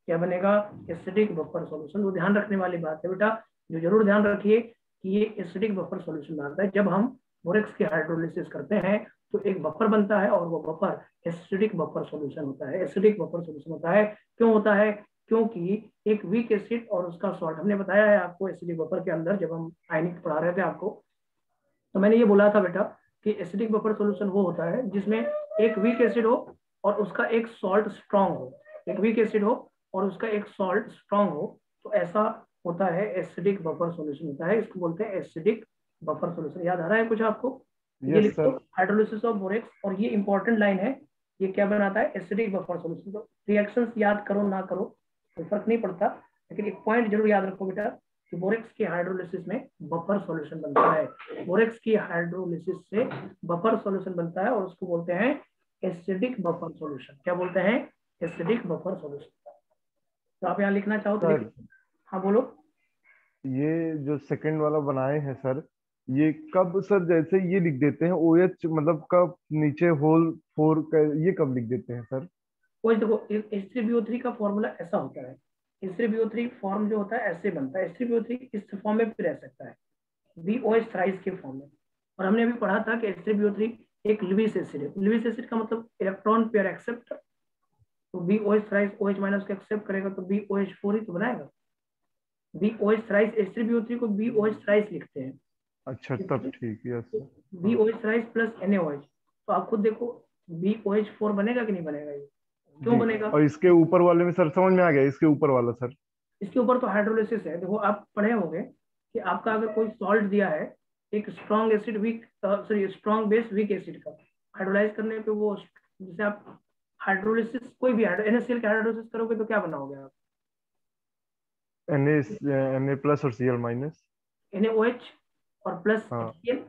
क्या बनेगा, एसिडिक बफर सॉल्यूशन। वो ध्यान रखने वाली बात है बेटा, जो जरूर ध्यान रखिए कि ये एसिडिक बफर सॉल्यूशन बनता है जब हम बोरेक्स की हाइड्रोलिसिस करते हैं तो एक बफर बनता है और वो बफर एसिडिक बफर सॉल्यूशन होता है। एसिडिक बफर सॉल्यूशन होता है। क्यों होता है? क्योंकि एक वीक एसिड और उसका सॉल्ट, हमने बताया है आपको एसिडिक बफर के अंदर जब हम आयनिक पढ़ा रहे थे आपको, तो मैंने ये बोला था बेटा कि एसिडिक बफर सॉल्यूशन वो होता है जिसमें एक वीक एसिड हो और उसका एक सॉल्ट स्ट्रांग हो। एक वीक एसिड हो और उसका एक सॉल्ट स्ट्रांग हो, तो ऐसा होता है एसिडिक बफर सॉल्यूशन होता है। इसको बोलते हैं एसिडिक बफर सॉल्यूशन। याद आ रहा है कुछ आपको? ये यस लिखो, सर। हाइड्रोलिसिस ऑफ बोरेक्स, और ये इंपॉर्टेंट लाइन है। ये क्या बनाता है, एसिडिक बफर सॉल्यूशन। तो रिएक्शंस याद करो ना करो कोई फर्क नहीं पड़ता, लेकिन एक पॉइंट जरूर याद रखो बेटा कि बोरेक्स की हाइड्रोलिसिस में बफर सॉल्यूशन बनता है। बोरेक्स की हाइड्रोलिसिस से बफर सॉल्यूशन बनता है और उसको बोलते हैं एसिडिक बफर सॉल्यूशन। क्या बोलते हैं? Acidic buffer solution. तो आप यहाँ लिखना चाहो तो सर लिख। हाँ बोलो। ये जो सेकंड वाला बनाए हैं सर, ये कब सर, जैसे ये लिख देते हैं ओ एच, मतलब कब नीचे होल फोर का, ये कब लिख देते हैं सर? कोई देखो, H3BO3 का फॉर्मूला ऐसा होता है। H3BO3 फॉर्म जो होता है ऐसे बनता है। H3BO3 इस फॉर्म में भी रह सकता है, BOH थ्राइस के फॉर्म में। और हमने अभी पढ़ा था कि H3BO3 एक लुईस एसिड है। लुईस एसिड का मतलब इलेक्ट्रॉन पेयर एक्सेप्ट, तो BOH थ्राइस OH माइनस को एक्सेप्ट करेगा तो BOH4 ही तो बनाएगा। BOH थ्राइस H3BO3 को BOH थ्राइस लिखते हैं। अच्छा तब ठीक, यस सर। हाँ। BOH थ्राइस प्लस NaOH, तो आप खुद देखो BOH4 बनेगा कि नहीं बनेगा? ये क्यों जी। बनेगा? और इसके ऊपर वाले में सर समझ में आ गया, इसके ऊपर वाला सर। इसके ऊपर तो हाइड्रोलिसिस है। देखो आप पढ़े होंगे कि आपका अगर कोई सॉल्ट दिया है, एक strong acid weak, sorry strong base weak acid का, हाइड्रोलाइज करने पे वो, जैसे आप हाइड्रोलिसिस कोई भी NaCl का हाइड्रोलिसिस करोगे तो क्या बनाओगे आप? Na प्लस और Cl माइनस। NaOH और प्लस हाँ। HCl,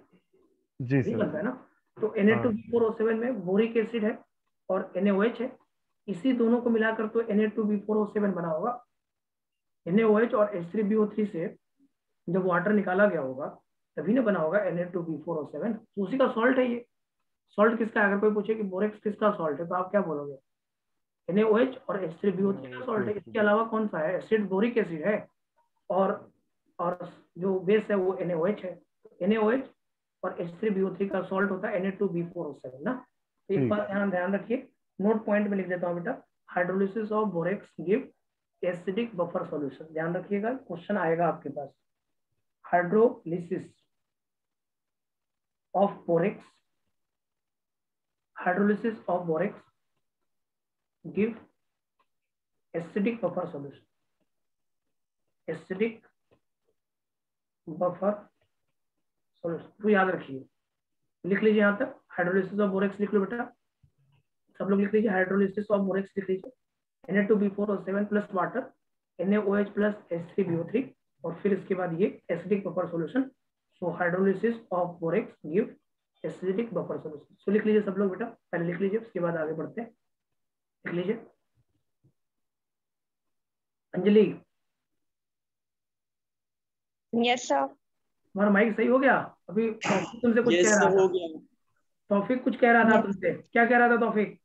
जी यही सर। बनता है ना। तो हाँ। Na2B4O7 में बोरिक एसिड है और NaOH है, इसी दोनों को मिलाकर तो Na2B4O7 बना होगा। NaOH और H3BO3 से जब वाटर निकाला गया होगा तभी ना बना होगा Na2B4O7, तो उसी का सॉल्ट है ये। सॉल्ट किसका है? अगर कोई पूछे कि बोरेक्स किसका सॉल्ट है तो आप क्या बोलोगे? NaOH और H3BO3 का सॉल्ट है। इसके अलावा कौन सा है? एसिड बोरिक एसिड है और और जो बेस है वो NaOH है। NaOH और H3BO3 का सॉल्ट होता है Na2B4O7 ना। तो एक ठीक। बात ध्यान ध्यान रखिए, नोट पॉइंट में लिख देता हूँ बेटा, hydrolysis of borax give acidic buffer solution. ध्यान रखिएगा, क्वेश्चन आएगा आपके पास। Hydrolysis of borax, hydrolysis of borax give acidic buffer solution. Acidic buffer solution, तो याद रखिए, लिख लीजिए यहाँ तक। हाइड्रोलिसिस ऑफ बोरेक्स लिख लो बेटा, सब लोग लिख लीजिए। हाइड्रोलिसिस ऑफ बोरेक्स लिख लीजिए, Na2B4O7 plus water, NaOH plus H3BO3, और फिर इसके बाद ये acidic buffer solution. So hydrolysis of borax give acidic buffer solution. So लिख लीजिए सब लोग बेटा, पहले लिख लीजिए उसके बाद आगे बढ़ते हैं। लिख लीजिए। Anjali, yes sir. तुम्हारा माइक सही हो गया? अभी तौफीक तुमसे कुछ कह यस रहा सर, था। हो गया। तौफीक कुछ कह रहा था यस। तुमसे, क्या कह रहा था तौफीक?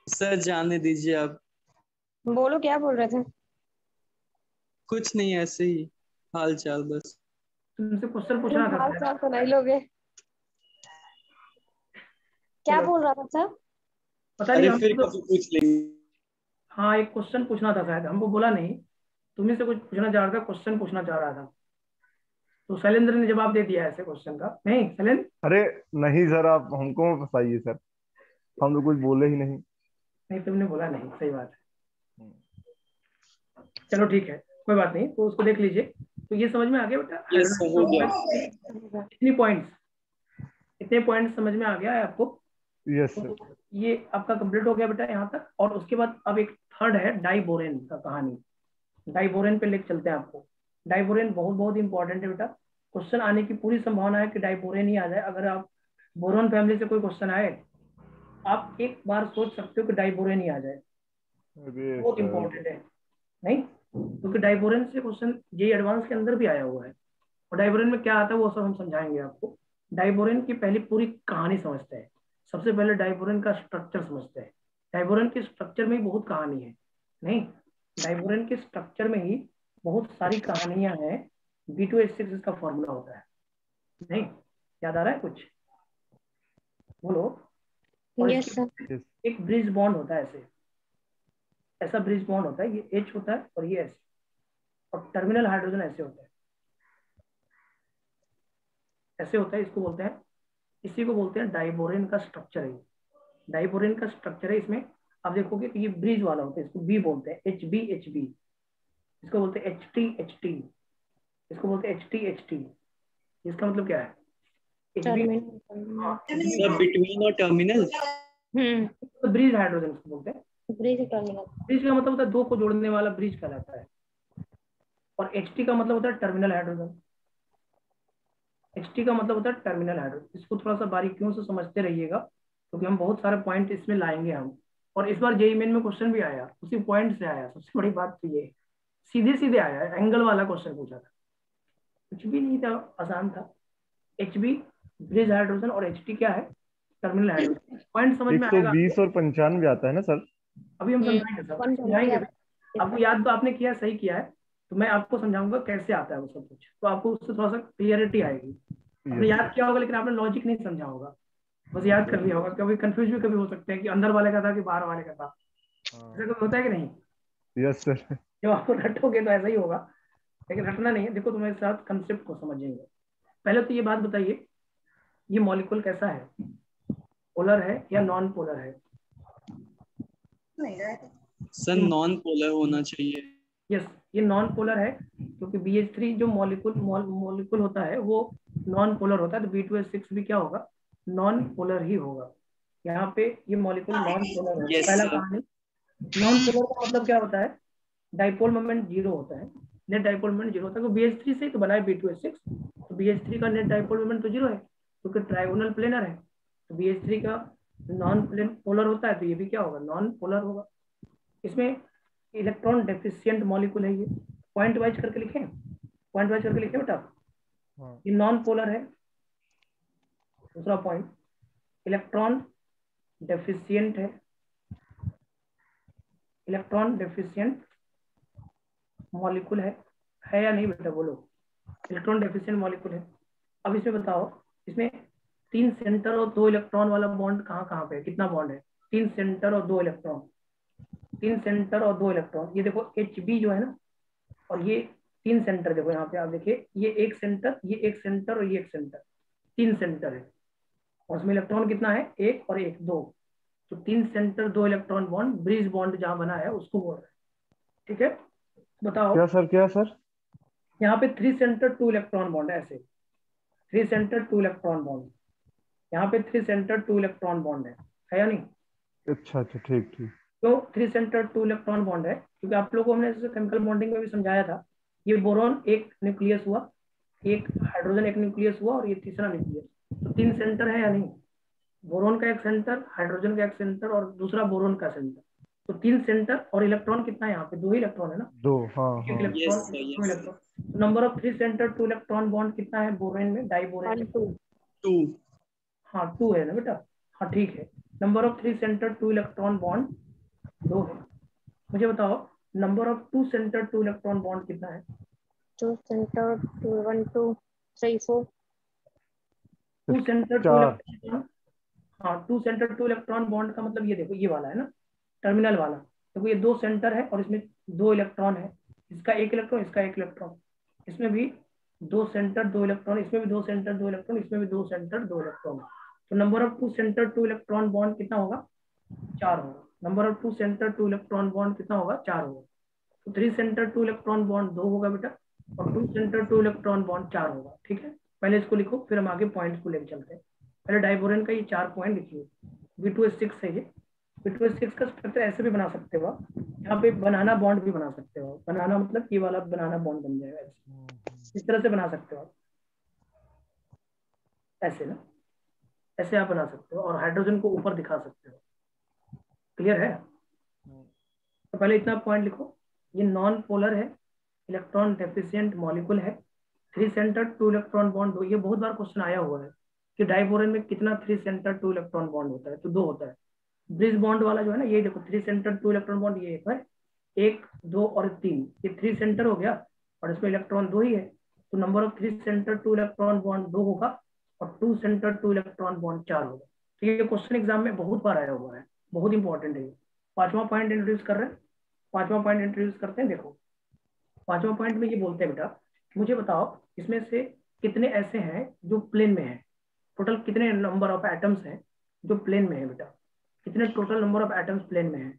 सर जाने दीजिए आप। बोलो क्या बोल रहे थे? कुछ नहीं, ऐसे ही हाल चाल बस। तुमसे क्वेश्चन पूछ रहा था हाल शायद। चाल तो नहीं लोगे। क्या चलो, बोल रहा था सर? पता नहीं अरे हम फिर तो, कभी पूछ लेंगे। हाँ एक क्वेश्चन पूछना था शायद, हमको बोला नहीं। तुम्ही से कुछ पूछना चाह रहा था, क्वेश्चन पूछना चाह रहा था, तो शैलेंद्र ने जवाब दे दिया ऐसे क्वेश्चन का। नहीं शैलेंद्र? अरे नहीं सर, आप हमको बताइए सर, हम तो कुछ बोले ही नहीं। नहीं तुमने बोला नहीं, सही बात है। चलो ठीक है, कोई बात नहीं, तो उसको देख लीजिए। तो ये समझ में आ गया बेटा, यस सर, हो गया। इतनी पॉइंट्स, इतने पॉइंट्स समझ में आ गया है आपको? Yes sir. तो ये आपका कंप्लीट हो गया बेटा यहाँ तक। और उसके बाद अब एक थर्ड है डाइबोरेन का कहानी। डाइबोरेन पे लेके चलते हैं आपको। डाइबोरेन बहुत बहुत इंपॉर्टेंट है बेटा, क्वेश्चन आने की पूरी संभावना है कि डाइबोरेन ही आ जाए। अगर आप बोरॉन फैमिली से कोई क्वेश्चन आए, आप एक बार सोच सकते हो कि डाइबोरेन ही आ जाए। अरे बहुत सर, इंपॉर्टेंट है। नहीं, क्योंकि डाइबोरेन से क्वेश्चन जेई एडवांस के अंदर भी आया हुआ है। और डाइबोरेन में क्या आता है वो सब हम समझाएंगे आपको। डाइबोरेन की पहली पूरी कहानी समझते हैं। सबसे पहले डाइबोरेन का स्ट्रक्चर समझते हैं। डाइबोरेन के स्ट्रक्चर में ही बहुत कहानी है। नहीं, डाइबोरेन के स्ट्रक्चर में ही बहुत सारी कहानियां हैं। B2H6 इसका फॉर्मूला होता है। नहीं, याद आ रहा है कुछ? बोलो। और यस सर। इसके यस। एक ब्रिज बॉन्ड होता है ऐसे, ऐसा ब्रिज बॉन्ड होता है, ये H होता है और ये ऐसे, और टर्मिनल हाइड्रोजन ऐसे होता है, ऐसे होता है। इसको बोलते हैं, इसी को बोलते हैं डाइबोरेन का स्ट्रक्चर है। डाइबोरेन का स्ट्रक्चर है। इसमें आप देखोगे कि ये ब्रिज वाला होता है, इसको बी बोलते हैं, HB इसको बोलते हैं HT इसको बोलते हैं HT। इसका मतलब क्या है? HB, terminal. हाँ HB, सर हाँ बिटवीन और टर्मिनल। हम्म। ब्रिज हाइड्रोजन इसको बोलते हैं। Bridge terminal. ब्रिज का मतलब होता है दो को जोड़ने वाला ब्रिज कहलाता है। और HT का मतलब होता है टर्मिनल हाइड्रोजन। HT का मतलब होता है टर्मिनल हाइड्रोजन। इसको थोड़ा सा बारीकियों से समझते रहिएगा, क्योंकि हम बहुत सारे पॉइंट इसमें लाएंगे हम। और इस बार जेईई मेन में क्वेश्चन भी आया, उसी पॉइंट से आया। सबसे बड़ी बात तो ये सीधे सीधे आया है, एंगल वाला क्वेश्चन पूछा था, कुछ भी नहीं था, आसान था। HB ब्रिज हाइड्रोजन और HT क्या है? Terminal hydrogen. पॉइंट समझ में आएगा 120 आपको। और 95 आता है ना सर? अभी हम समझाएंगे, सब 120 समझाएंगे भी। आता है। आपको याद तो आपने किया, सही किया है। तो मैं आपको समझाऊंगा कैसे आता है वो सब कुछ, तो आपको उससे थोड़ा सा क्लियरिटी आएगी। आपने यस याद सर। किया होगा, लेकिन आपने लॉजिक नहीं समझा होगा, बस याद कर लिया होगा। कभी कंफ्यूज भी कभी हो सकते हैं कि अंदर वाले का था कि बाहर वाले का था। ऐसा हाँ। कभी होता है कि नहीं? Yes sir. जब आपको रटोगे तो ऐसा ही होगा, लेकिन रटना नहीं है। देखो, तुम्हारे साथ कंसेप्ट को समझेंगे। पहले तो ये बात बताइए, ये मॉलिक्यूल कैसा है? पोलर है या नॉन पोलर है? सर ये, नॉन पोलर होना चाहिए। यस, ये नॉन पोलर है, क्योंकि BH3 जो मॉलिक्यूल होता है वो नॉन पोलर होता है। तो B2H6 भी क्या होगा? नॉन पोलर ही होगा। यहाँ पे ये मॉलिक्यूल नॉन पोलर होगा, यस पहला सर। कहानी। नॉन पोलर का मतलब क्या होता है? डाइपोल मोमेंट जीरो होता है, नेट डाइपोल मोमेंट जीरो होता है। तो BH3 से ही तो बना है B2H6, तो BH3 का नेट डाइपोल मोमेंट तो जीरो है, क्योंकि ट्राइगोनल प्लेनर है। तो BH3 का नॉन प्लेन पोलर होता है, तो ये भी क्या होगा? नॉन पोलर होगा। इसमें इलेक्ट्रॉन डेफिशिएंट मॉलिक्यूल है ये। पॉइंट वाइज करके लिखें, पॉइंट वाइज करके लिखें बेटा। हाँ। ये नॉन पोलर है। दूसरा point, electron deficient electron deficient molecule है या नहीं बेटा? बोलो। इलेक्ट्रॉन डेफिशिएंट मॉलिक्यूल है। अब इसमें बताओ, इसमें 3 सेंटर और 2 इलेक्ट्रॉन वाला बॉन्ड कहाँ कहाँ पे है? कितना बॉन्ड है? 3 सेंटर और 2 इलेक्ट्रॉन। 3 सेंटर और 2 इलेक्ट्रॉन, ये देखो HB जो है ना, और ये 3 सेंटर। देखो यहाँ पे आप देखिए, ये एक सेंटर, ये एक सेंटर और ये एक सेंटर, 3 सेंटर है। और उसमें इलेक्ट्रॉन कितना है? एक और एक, दो। तो 3 centre 2 electron bond, bridge bond जहाँ बना है उसको बोल रहे हैं। ठीक है, बताओ। क्या सर, क्या सर? यहाँ पे 3 सेंटर 2 इलेक्ट्रॉन बॉन्ड है ऐसे, 3 सेंटर 2 इलेक्ट्रॉन बॉन्ड। यहाँ पे 3 सेंटर 2 इलेक्ट्रॉन बॉन्ड है या नहीं? अच्छा अच्छा, ठीक ठीक। क्यों 3 सेंटर 2 इलेक्ट्रॉन बॉन्ड है? क्योंकि आप लोगों को हमने जैसे केमिकल बॉन्डिंग में भी समझाया था, ये बोरॉन एक न्यूक्लियस हुआ, एक हाइड्रोजन एक न्यूक्लियस हुआ, और ये तीसरा न्यूक्लियस। तो 3 सेंटर है या नहीं? बोरोन का एक सेंटर, हाइड्रोजन का एक सेंटर, और दूसरा बोरोन का सेंटर। तो 3 सेंटर, और इलेक्ट्रॉन कितना है यहाँ पे? 2 ही इलेक्ट्रॉन है ना, दो, हाँ एक हाँ। यस इलेक्ट्रॉन, सर, दो yes sir. Electron. Number of 3 centre 2 electron bond कितना है बोरेन में, डाइबोरेन में? 1 2। 2। हाँ 2 है ना बेटा। हाँ ठीक है। Number of 3 centre 2 electron bond 2 है। मुझे बताओ, number of 2 centre 2 electron bond कितना है? 2 सेंटर 2 1 2 3 4। 2 सेंटर 2 4। इलेक्ट्रॉन, हाँ 2 सेंटर 2 इलेक्ट्रॉन बॉन्ड का मतलब ये देखो, ये वाला है ना, टर्मिनल वाला। देखो ये 2 सेंटर है और इसमें 2 इलेक्ट्रॉन है। इसका एक इलेक्ट्रॉन, इसका एक इलेक्ट्रॉन। इसमें भी 2 सेंटर 2 इलेक्ट्रॉन, इसमें भी 2 सेंटर 2 इलेक्ट्रॉन, इसमें भी 2 सेंटर 2 इलेक्ट्रॉन। तो number of 2 centre 2 electron bond कितना होगा? 4 होगा। Number of 2 centre 2 electron bond कितना होगा? 4 होगा। तो 3 सेंटर 2 इलेक्ट्रॉन बॉन्ड 2 होगा बेटा, और 2 सेंटर 2 इलेक्ट्रॉन बॉन्ड 4 होगा। ठीक है, पहले इसको लिखो, फिर हम आगे पॉइंट्स को लेकर चलते हैं। पहले डाइबोरेन का ये 4 पॉइंट लिखिए। B2H6 है ये। B2H6 का स्ट्रक्चर ऐसे भी बना सकते हो आप, यहाँ पे बनाना बॉन्ड भी बना सकते हो। बनाना मतलब ये वाला बनाना बॉन्ड बन जाएगा ऐसे, इस तरह से बना सकते हो आप, ऐसे ना, ऐसे आप बना सकते हो, और हाइड्रोजन को ऊपर दिखा सकते हो। क्लियर है? तो पहले इतना पॉइंट लिखो, ये नॉन पोलर है, इलेक्ट्रॉन डेफिशिएंट मॉलिक्यूल है, 3 सेंटर 2 इलेक्ट्रॉन बॉन्ड 2। ये बहुत बार क्वेश्चन आया हुआ है कि डाइबोरेन में कितना 3 सेंटर 2 इलेक्ट्रॉन बॉन्ड होता है, तो 2 होता है। ब्रिज बॉन्ड वाला जो है ना, ये देखो 3 सेंटर 2 इलेक्ट्रॉन बॉन्ड, ये है 1 2 और 3, ये 3 सेंटर हो गया और इसमें इलेक्ट्रॉन 2 ही है, तो number of 3 centre 2 electron bond 2 होगा और 2 सेंटर 2 इलेक्ट्रॉन बॉन्ड 4 होगा। तो ये क्वेश्चन एग्जाम में बहुत बार आया हुआ है, बहुत इंपॉर्टेंट है। पांचवा पॉइंट इंट्रोड्यूस कर रहे हैं, पांचवा पॉइंट इंट्रोड्यूस करते हैं। देखो पांचवा पॉइंट में ये बोलते हैं, बेटा मुझे बताओ इसमें से कितने ऐसे हैं जो प्लेन में है, टोटल कितने नंबर ऑफ एटम्स हैं जो प्लेन में है बेटा, कितने total number of atoms plane में है।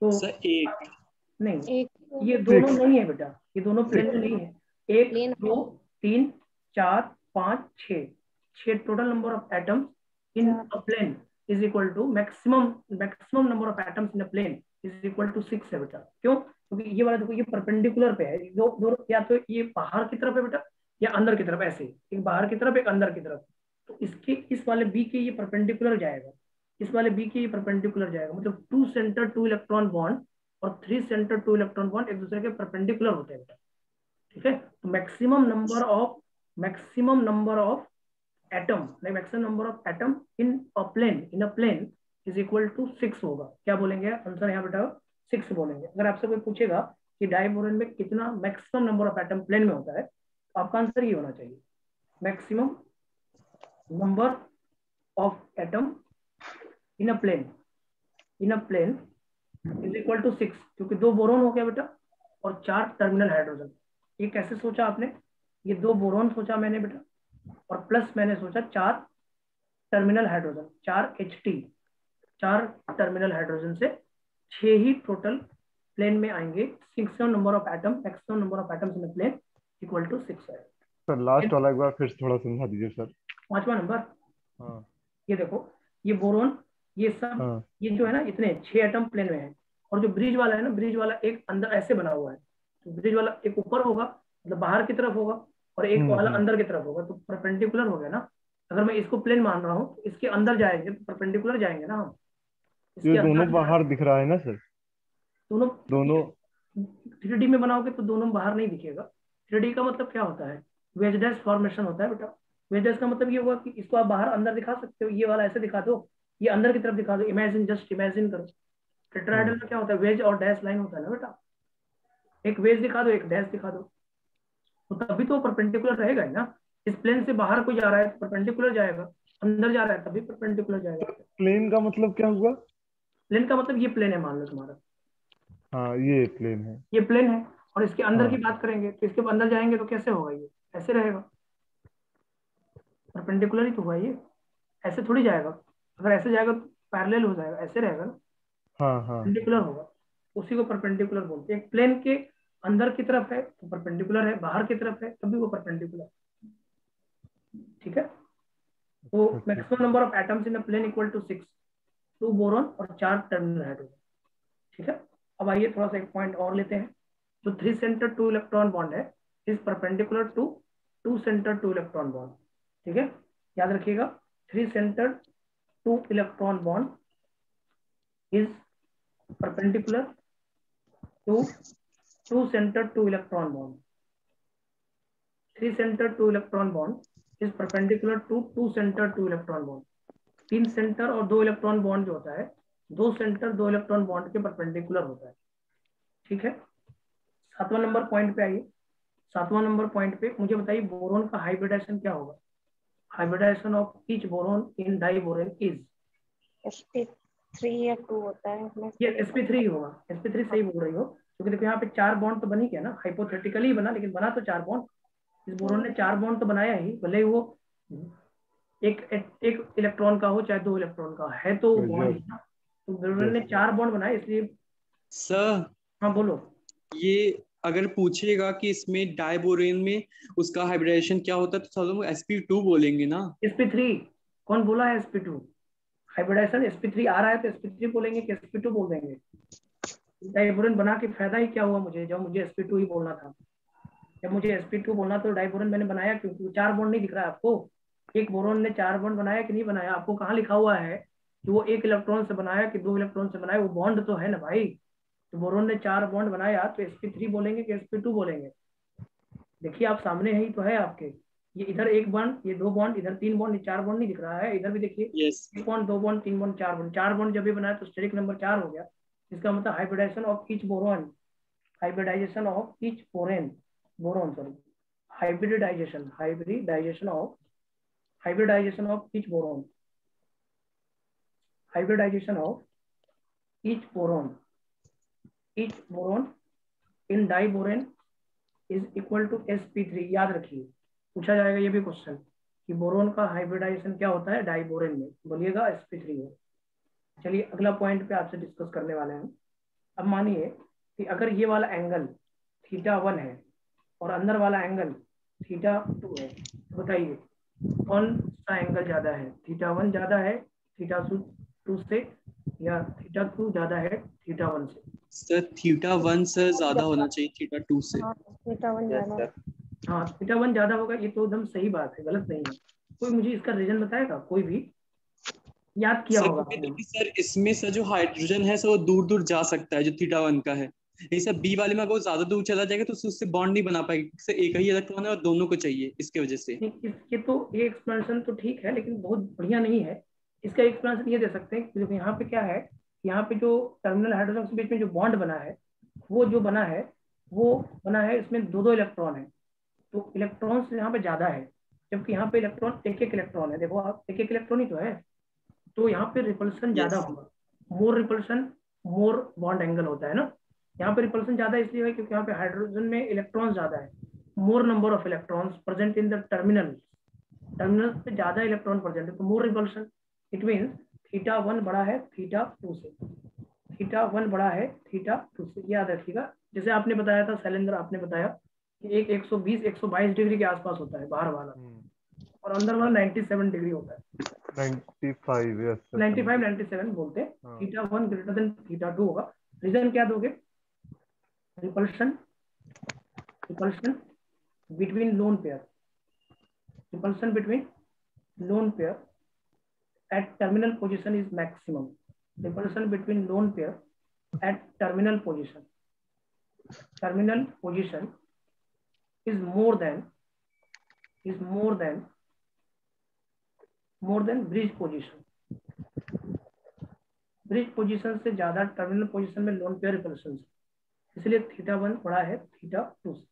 तो सर एक नहीं, एक ये दोनों नहीं है बेटा, ये दोनों प्लेन में नहीं है। 1 plane 2 3 4 5 6 total number of atoms in a plane is equal to maximum number of atoms in a plane is equal to 6 है बेटा। क्यों? क्योंकि ये वाला देखो, ये परपेंडिकुलर पे है, दो या तो ये बाहर की तरफ है बेटा या अंदर की तरफ, ऐसे एक बाहर की तरफ एक अंदर की तरफ। तो इसके इस वाले बी के ये परपेंडिकुलर जाएगा, इस वाले बी के ये परपेंडिकुलर जाएगा, मतलब 2 सेंटर 2 इलेक्ट्रॉन बॉन्ड और 3 सेंटर 2 इलेक्ट्रॉन बॉन्ड एक दूसरे के परपेंडिकुलर होते हैं बेटा। ठीक है, तो maximum number of atom, like maximum number of atom in a plane is equal to 6 होगा। क्या बोलेंगे आंसर यहाँ बेटा? 6 बोलेंगे। अगर आपसे कोई पूछेगा कि डाइबोरेन में कितना maximum number of atom plane में होता है, तो आपका आंसर ये होना चाहिए, maximum number of atom in a plane is equal to 6, क्योंकि 2 बोरॉन हो गया बेटा और 4 टर्मिनल हाइड्रोजन। ये कैसे सोचा आपने? ये 2 बोरॉन सोचा मैंने बेटा और प्लस मैंने सोचा 4 terminal hydrogen, 4 HT, 4 terminal hydrogen से 6 ही टोटल प्लेन में आएंगे। Maximum number of atoms in plane equal to 6 है। सर लास्ट वाला एक बार फिर से थोड़ा समझा दीजिए सर। पांचवा नंबर, हाँ ये देखो, ये बोरोन, ये सब हाँ ये जो है ना, इतने 6 एटम प्लेन में है। और जो ब्रिज वाला है ना, ब्रिज वाला एक अंदर ऐसे बना हुआ है, तो ब्रिज वाला एक ऊपर होगा, मतलब बाहर की तरफ होगा, और एक वाला हम्म। अंदर की तरफ होगा, तो परपेंडिकुलर हो गया ना। अगर मैं इसको प्लेन मान रहा हूँ तो इसके अंदर जाएंगे तो परपेंडिकुलर जाएंगे ना हम, ये इसके दोनों अंदर बाहर दिख रहा है ना सर? दोनों। दोनों 3D में बनाओगे तो दोनों बाहर नहीं दिखेगा। 3D का मतलब क्या होता है? वेज डैश फॉर्मेशन होता है बेटा। वेज डैश का मतलब ये हुआ कि इसको आप बाहर अंदर दिखा सकते हो, ये वाला ऐसे दिखा दो, ये अंदर की तरफ दिखा दो, इमेजिन, जस्ट इमेजिन करो। टेट्राहेड्रल में क्या होता है? वेज और डैश लाइन होता है ना बेटा, एक वेज दिखा दो एक डैश दिखा दो, तो तभी तो परपेंडिकुलर रहेगा ही ना। इस प्लेन से बाहर कोई जा रहा है तो परपेंडिकुलर जाएगा, अंदर जा रहा है तभी परपेंडिकुलर जाएगा। प्लेन का मतलब क्या हुआ? प्लेन का मतलब ये प्लेन है मान लो तुम्हारा, हाँ ये प्लेन है। ये प्लेन है, और इसके अंदर की हाँ बात करेंगे तो इसके अंदर जाएंगे तो कैसे होगा? ये ऐसे रहेगा, परपेंडिकुलर ही तो हुआ ये, ऐसे थोड़ी जाएगा। अगर ऐसे जाएगा तो पैरेलल हो जाएगा, ऐसे रहेगा ना, हाँ हाँ परपेंडिकुलर होगा, उसी को परपेंडिकुलर बोलते हैं। एक प्लेन के अंदर की तरफ है तो परपेंडिकुलर है, बाहर की तरफ है तभी वो परपेंडिकुलर। ठीक है, तो अच्छा। Maximum number of atoms in a plane equal to 6, 2 boron और 4 टर्मिनल हाइड्रोजन। ठीक है, अब आइए थोड़ा सा एक पॉइंट और लेते हैं। जो 3 सेंटर 2 इलेक्ट्रॉन बॉन्ड है is perpendicular to 2 centre 2 electron bond. ठीक है, याद रखिएगा, 3 centre 2 electron bond is perpendicular to 2 center 2 electron bond. 3 center 2 electron bond is perpendicular to 2 center 2 electron bond. 3 centre और 2 इलेक्ट्रॉन बॉन्ड जो होता है, 2 सेंटर 2 इलेक्ट्रॉन बॉन्ड के परपेंडिकुलर होता है। ठीक है, 7वां नंबर पॉइंट पे आइए। 7वां नंबर पॉइंट पे मुझे बताइए बोरोन का हाइब्रिडाइजेशन क्या होगा? Hybridisation of each boron in diborane is sp3 या 2 होता है इसमें। ये sp3 होगा, sp3 सही बोल रही हो, क्योंकि देखो यहाँ पे 4 बॉन्ड तो बन ही गया ना, हाइपोथेटिकली ही बना, लेकिन बना तो 4 बॉन्ड। इस बोरोन ने 4 बॉन्ड तो बनाया ही, भले ही वो एक इलेक्ट्रॉन का हो चाहे 2 इलेक्ट्रॉन का है, तो बॉन्ड ही ना। तो बोरोन ने 4 बॉन्ड बनाए, इसलिए। सर हाँ बोलो। ये अगर पूछेगा कि इसमें डाइबोरेन में उसका हाइब्रिडाइजेशन क्या होता है, तो सब लोग sp2 बोलेंगे ना। sp3 कौन बोला है? sp2 हाइब्रिडाइजेशन sp3 आ रहा है तो sp3 बोलेंगे कि sp2 बोल देंगे? डाइबोरेन बना के फायदा ही क्या हुआ मुझे, जब मुझे sp2 ही बोलना था। जब मुझे sp2 बोलना तो डाइबोरेन मैंने बनाया क्यों? क्योंकि 4 बॉन्ड नहीं दिख रहा है आपको। एक बोरोन ने 4 बॉन्ड बनाया कि नहीं बनाया? आपको कहाँ लिखा हुआ है कि वो 1 इलेक्ट्रॉन से बनाया कि 2 इलेक्ट्रॉन से बनाया? वो बॉन्ड तो है ना भाई, तो बोरोन ने 4 बॉन्ड बनाया तो sp3 बोलेंगे कि sp2 बोलेंगे? देखिए आप सामने ही तो है आपके, ये इधर 1 बॉन्ड, ये 2 बॉन्ड, इधर 3 बॉन्ड, ये 4 बॉन्ड नहीं दिख रहा है? इधर भी देखिए, yes 1 bond, 2 bond, 3 bond, 4 bond, 4 bond जब भी बनाया तो स्टेरिक नंबर 4 हो गया। इसका मतलब hybridisation of each boron, hybridisation of each borane, boron sorry, hybridisation of each boron, hybridisation of each boron in diborane is equal to sp3। याद रखिए, पूछा जाएगा ये भी क्वेश्चन कि बोरोन का हाइब्रिडाइजेशन क्या होता है डाइबोरेन में, बोलिएगा sp3 है। चलिए अगला पॉइंट पे आपसे डिस्कस करने वाले हैं। अब मानिए कि अगर ये वाला एंगल θ1 है और अंदर वाला एंगल θ2 है, तो बताइए कौन सा एंगल ज्यादा है? θ1 ज्यादा है θ2 से या θ2 ज्यादा है θ1 से? सर θ1 सर ज्यादा होना चाहिए θ2 से। हाँ θ1 ज्यादा। हाँ θ1 ज्यादा होगा, ये तो एकदम सही बात है, गलत नहीं है। कोई मुझे इसका रीजन बताएगा? कोई भी याद किया सर होगा क्योंकि आपने? देखिए सर इसमें सर जो हाइड्रोजन है सर वो दूर दूर जा सकता है जो θ1 का है। ये सर बी वाले में अगर वो ज्यादा दूर चला जाएगा तो उससे बॉन्ड नहीं बना पाएगी, सर एक ही इलेक्ट्रॉन है और दोनों को चाहिए, इसके वजह से। इसके तो ये एक्सप्लेनेशन तो ठीक है, लेकिन बहुत बढ़िया नहीं है। इसका एक्सप्लेनेशन ये दे सकते हैं कि यहाँ पे क्या है, यहाँ पे जो टर्मिनल हाइड्रोजन के बीच में जो बॉन्ड बना है, वो जो बना है वो बना है, इसमें 2 इलेक्ट्रॉन है, तो इलेक्ट्रॉन यहाँ पे ज्यादा है, जबकि यहाँ पे इलेक्ट्रॉन एक इलेक्ट्रॉन है। देखो आप, एक इलेक्ट्रॉन ही तो है, तो यहाँ पे रिपल्सन ज्यादा यस होगा। मोर रिपल्सन मोर बॉन्ड एंगल होता है ना। यहाँ पे रिपल्सन ज्यादा इसलिए है क्योंकि यहाँ पे हाइड्रोजन में इलेक्ट्रॉन ज्यादा है, मोर number of electrons present in the terminal पे ज्यादा इलेक्ट्रॉन प्रेजेंट है, तो मोर रिपल्सन। इट मीन्स θ1 बड़ा है θ2 से, θ1 बड़ा है θ2 से, याद रखिएगा। जैसे आपने बताया था शैलेंद्र, आपने बताया कि एक 120-122 डिग्री के आसपास होता है बाहर वाला, और अंदर वाला 97 डिग्री होता है। 95 यस 95-97 बोलते हैं। हाँ। θ1 ग्रेटर देन θ2 होगा। रीजन क्या दोगे? Repulsion between lone pair, repulsion between lone pair at terminal position is maximum. Repulsion between lone pair at terminal position is more than bridge position. Bridge position से ज्यादा terminal position में lone pair repulsion से, इसलिए θ1 बड़ा है θ2 से।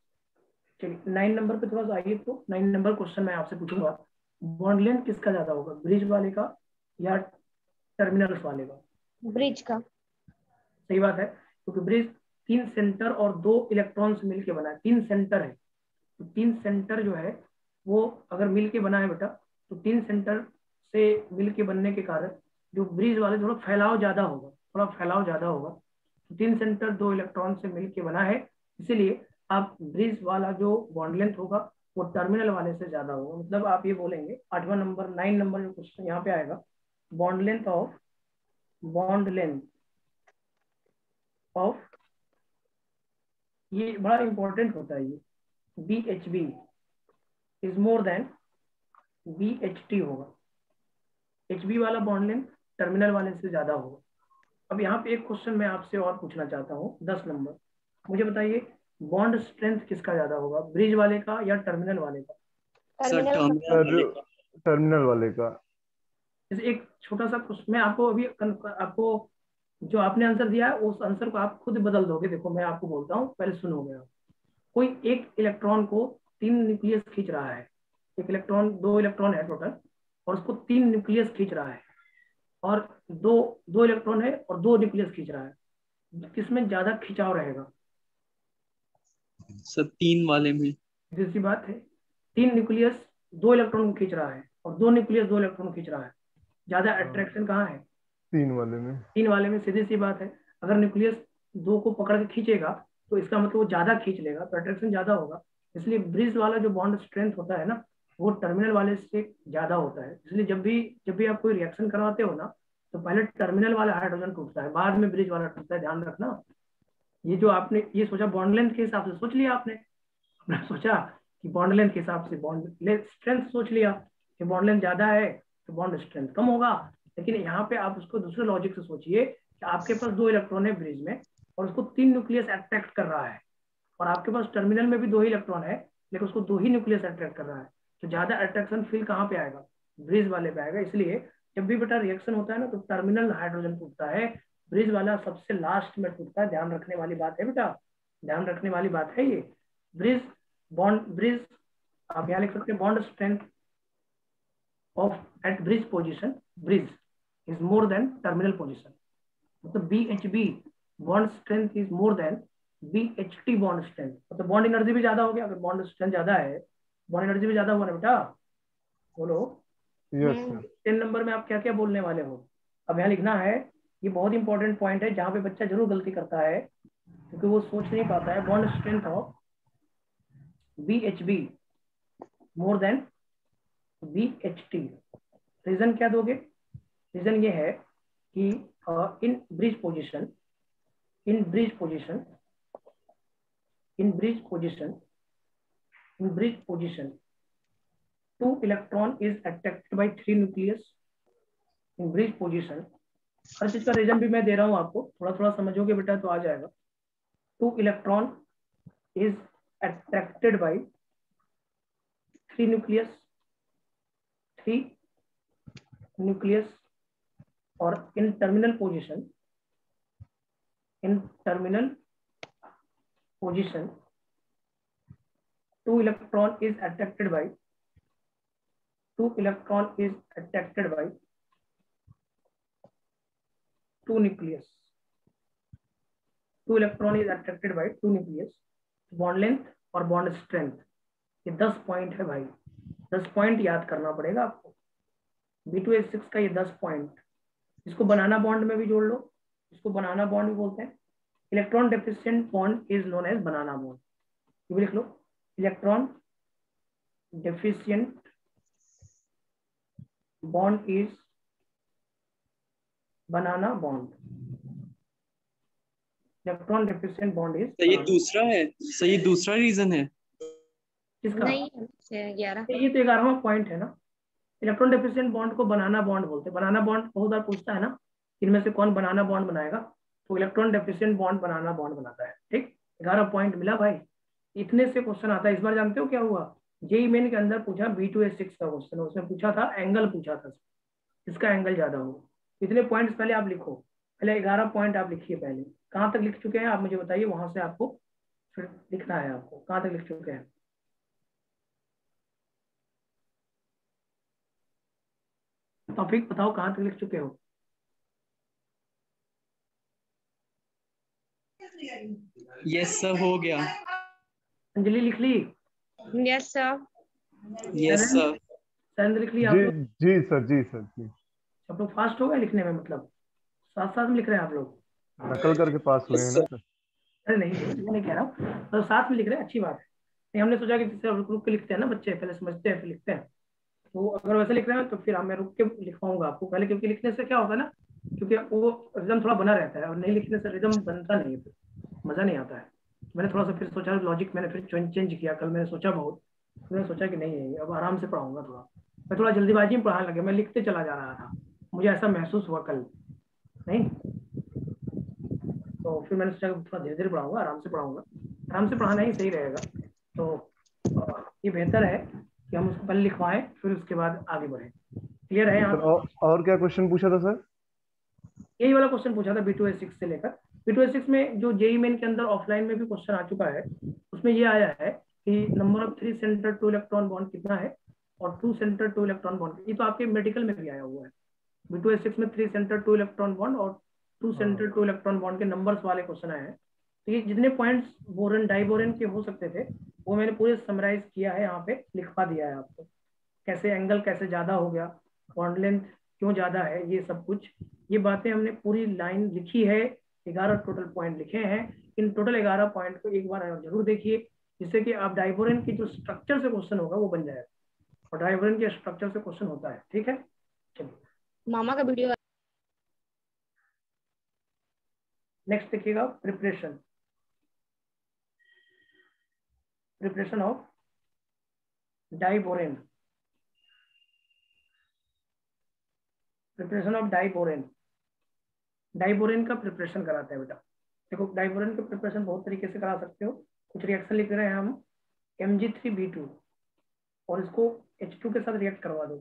चलिए 9 number पे थोड़ा सा आइए, तो 9 नंबर क्वेश्चन मैं आपसे पूछूंगा, बॉन्ड लेंथ किसका ज्यादा होगा, ब्रिज वाले का या टर्मिनल्स वाले का? ब्रिज का। सही बात है, क्योंकि ब्रिज 3 सेंटर और 2 इलेक्ट्रॉन से मिलकर बना है। 3 सेंटर है, तो 3 सेंटर जो है वो अगर मिलके बना है बेटा, तो 3 सेंटर से मिलके बनने के कारण जो ब्रिज वाले थोड़ा फैलाव ज्यादा होगा, तो 3 सेंटर 2 इलेक्ट्रॉन से मिलके बना है, इसीलिए आप ब्रिज वाला जो बॉन्ड लेंथ होगा वो टर्मिनल वाले से ज्यादा होगा। मतलब आप ये बोलेंगे 8वां नंबर 9 नंबर जो क्वेश्चन यहाँ पे आएगा, बॉन्ड लेंथ ऑफ, ये बड़ा इंपॉर्टेंट होता है, ये BHB is more than BHT होगा। HB वाला बॉन्ड लेंथ टर्मिनल वाले से ज्यादा होगा। अब यहाँ पे एक क्वेश्चन मैं आपसे और पूछना चाहता हूँ, 10 नंबर, मुझे बताइए बॉन्ड स्ट्रेंथ किसका ज्यादा होगा, ब्रिज वाले का या टर्मिनल वाले का? सर टर्मिनल वाले का। जैसे एक छोटा सा क्वेश्चन मैं आपको अभी आपको जो आपने आंसर दिया है उस आंसर को आप खुद बदल दोगे। देखो मैं आपको बोलता हूँ, पहले सुनोगे आप। कोई एक इलेक्ट्रॉन को 3 न्यूक्लियस खींच रहा है, एक इलेक्ट्रॉन 2 इलेक्ट्रॉन है टोटल, और उसको 3 न्यूक्लियस खींच रहा है, और दो इलेक्ट्रॉन है और 2 न्यूक्लियस खींच रहा है, किसमें ज्यादा खिंचाव रहेगा? सर 3 वाले में। सीधी सी बात है, 3 न्यूक्लियस 2 इलेक्ट्रॉन को खींच रहा है और 2 न्यूक्लियस 2 इलेक्ट्रॉन को खींच रहा है, ज्यादा अट्रैक्शन कहाँ है? 3 वाले में। 3 वाले में। सीधी सी बात है, अगर न्यूक्लियस 2 को पकड़ के खींचेगा तो इसका मतलब वो ज्यादा खींच लेगा, तो अट्रैक्शन ज्यादा होगा। इसलिए ब्रिज वाला जो बॉन्ड स्ट्रेंथ होता है ना, वो टर्मिनल वाले से ज्यादा होता है। इसलिए जब भी आप कोई रिएक्शन करवाते हो ना, तो पहले टर्मिनल वाला हाइड्रोजन टूटता है, बाद में ब्रिज वाला टूटता है, ध्यान रखना। ये जो आपने ये सोचा बॉन्ड लेंथ के हिसाब से सोच लिया आपने सोचा कि बॉन्ड लेंथ के हिसाब से बॉन्ड स्ट्रेंथ सोच लिया कि बॉन्ड लेंथ ज्यादा है तो बॉन्ड स्ट्रेंथ कम होगा। लेकिन यहाँ पे आप उसको दूसरे लॉजिक से सोचिए कि आपके पास 2 इलेक्ट्रॉन है ब्रिज में और उसको 3 न्यूक्लियस अट्रैक्ट कर रहा है, और आपके पास टर्मिनल में भी 2 ही इलेक्ट्रॉन है, लेकिन उसको 2 ही न्यूक्लियस अट्रैक्ट कर रहा है, तो ज्यादा अट्रैक्शन फील कहाँ पे आएगा? ब्रिज वाले पे आएगा। इसलिए जब भी बेटा रिएक्शन होता है ना, तो टर्मिनल हाइड्रोजन टूटता है, ब्रिज वाला सबसे लास्ट में टूटता है। ध्यान रखने वाली बात है बेटा, ध्यान रखने वाली बात है ये। ब्रिज बॉन्ड, ब्रिज आप यहाँ लिख सकते हैं, bond strength of at bridge position, bridge is more than terminal position. मतलब BHB bond strength is more than BHT bond strength. मतलब बॉन्ड एनर्जी भी ज्यादा हो गया। अगर बॉन्ड स्ट्रेंथ ज्यादा है, बॉन्ड एनर्जी भी ज्यादा हुआ ना बेटा। बोलो यस सर। 10 नंबर में आप क्या क्या बोलने वाले हो? अब यहाँ लिखना है, ये बहुत इंपॉर्टेंट पॉइंट है जहाँ पे बच्चा जरूर गलती करता है, क्योंकि वो सोच नहीं पाता है। Bond strength of BHB more than BHT। Reason क्या दोगे? रीजन ये है कि in bridge position, in bridge position, in bridge position, in bridge position, 2 electron is attracted by 3 nucleus in bridge position। हर चीज का रीजन भी मैं दे रहा हूं आपको, थोड़ा थोड़ा समझोगे बेटा तो आ जाएगा। 2 electron is attracted by 3 nucleus, 3 nucleus, और in terminal position, in terminal position 2 electron is attracted by 2 electron is attracted by 2 nucleus, 2 electron is attracted by 2 nucleus। Bond length और बॉन्ड स्ट्रेंथ, ये 10 पॉइंट है भाई, 10 point याद करना पड़ेगा आपको। B2H6 का ये 10 पॉइंट, इसको बनाना बॉन्ड में भी जोड़ लो, इसको बनाना बॉन्ड भी बोलते हैं। Electron deficient bond is known as banana bond, ये भी लिख लो। Electron deficient bond is banana bond, electron deficient bond is. तो ये दूसरा है, सही दूसरा रीजन है। किसका? नहीं 11। ये तो 11वां पॉइंट है ना। इलेक्ट्रॉन डेफिशिएंट बॉन्ड को बनाना बॉन्ड बोलते हैं। बनाना बॉन्ड बहुत बार पूछता है ना, इनमें से कौन बनाना बॉन्ड बनाएगा, तो इलेक्ट्रॉन डेफिशिएंट बॉन्ड बनाना बॉन्ड बनाता है। ठीक, 11 पॉइंट मिला भाई। इतने से क्वेश्चन आता है। इस बार जानते हो क्या हुआ? जेईई मेन के अंदर पूछा B2H6 का क्वेश्चन, उसने पूछा था एंगल, पूछा था इसका एंगल ज्यादा हो। इतने पॉइंट्स पहले आप लिखो, पहले 11 पॉइंट आप लिखिए। पहले कहाँ तक लिख चुके हैं आप मुझे बताइए, वहां से आपको फिर लिखना है। आपको कहाँ तक लिख चुके हैं? टॉपिक बताओ, कहाँ तक लिख चुके हो? यस सर, हो गया। अंजलि लिख ली? Yes sir. Yes sir. सैन लिख ली आप जी लोग? जी सर, जी सर जी। आप लोग फास्ट हो गए लिखने में, मतलब साथ साथ में लिख रहे हैं आप लोग? नकल करके पास हुए हैं ना सर। अरे नहीं, मैं नहीं कह रहा हूँ, तो साथ में लिख रहे हैं, अच्छी बात है। नहीं, हमने सोचा कि जैसे रुक रुक के लिखते हैं ना बच्चे, पहले समझते हैं फिर लिखते हैं, तो अगर वैसे लिख रहे हैं तो फिर मैं रुक के लिखवाऊंगा आपको पहले, क्योंकि लिखने से क्या होता है ना, क्योंकि वो रिदम थोड़ा बना रहता है, और नहीं लिखने से रिदम बनता नहीं है, फिर मजा नहीं आता है। मैंने थोड़ा सा फिर सोचा, लॉजिक मैंने फिर चेंज किया। कल मैंने सोचा बहुत, फिर मैंने सोचा कि नहीं, अब आराम से पढ़ाऊंगा थोड़ा। मैं थोड़ा जल्दीबाजी में पढ़ाने लगे, मैं लिखते चला जा रहा था, मुझे ऐसा महसूस हुआ कल। नहीं, तो फिर मैंने सोचा कि थोड़ा धीरे धीरे पढ़ाऊंगा, आराम से पढ़ाऊंगा। आराम से पढ़ाना ही सही रहेगा। तो ये बेहतर है कि हम उसको पहले लिखवाएं, फिर उसके बाद आगे बढ़ें। क्लियर है यहाँ? सर और क्या क्वेश्चन पूछा था सर? यही वाला क्वेश्चन पूछा था B2H6 से लेकर। B2H6 में जो जेईई मेन के अंदर ऑफलाइन में भी क्वेश्चन आ चुका है, उसमें ये आया है कि number of 3 centre 2 electron bond कितना है, और 2 सेंटर 2 इलेक्ट्रॉन बॉन्ड। ये तो आपके मेडिकल में भी आया हुआ है। B2H6 में 3 सेंटर 2 इलेक्ट्रॉन बॉन्ड और 2 सेंटर 2 इलेक्ट्रॉन बॉन्ड के नंबर्स वाले क्वेश्चन आए हैं। तो ये जितने पॉइंट्स बोरन डाइबोरन के हो सकते थे, वो मैंने पूरे समराइज किया है, यहाँ पे लिखवा दिया है आपको। कैसे एंगल कैसे ज्यादा हो गया, बॉन्ड लेंथ क्यों ज्यादा है, ये सब कुछ, ये बातें हमने पूरी लाइन लिखी है। 11 टोटल पॉइंट लिखे हैं। इन टोटल 11 पॉइंट को एक बार जरूर देखिए, जिससे कि आप डाइबोरन की जो स्ट्रक्चर से क्वेश्चन होगा वो बन जाएगा, और डाइबोरन के स्ट्रक्चर से क्वेश्चन होता है। ठीक है, चलिए मामा का वीडियो। नेक्स्ट देखिएगा, preparation, preparation of diborane, preparation of diborane. Diborane का प्रिपरेशन कराते हैं बेटा। देखो डाइबोरेन के प्रिपरेशन बहुत तरीके से करा सकते हो। कुछ रिएक्शन लिख रहे हैं हम Mg3B2 और इसको H2 के साथ रिएक्ट करवा दो,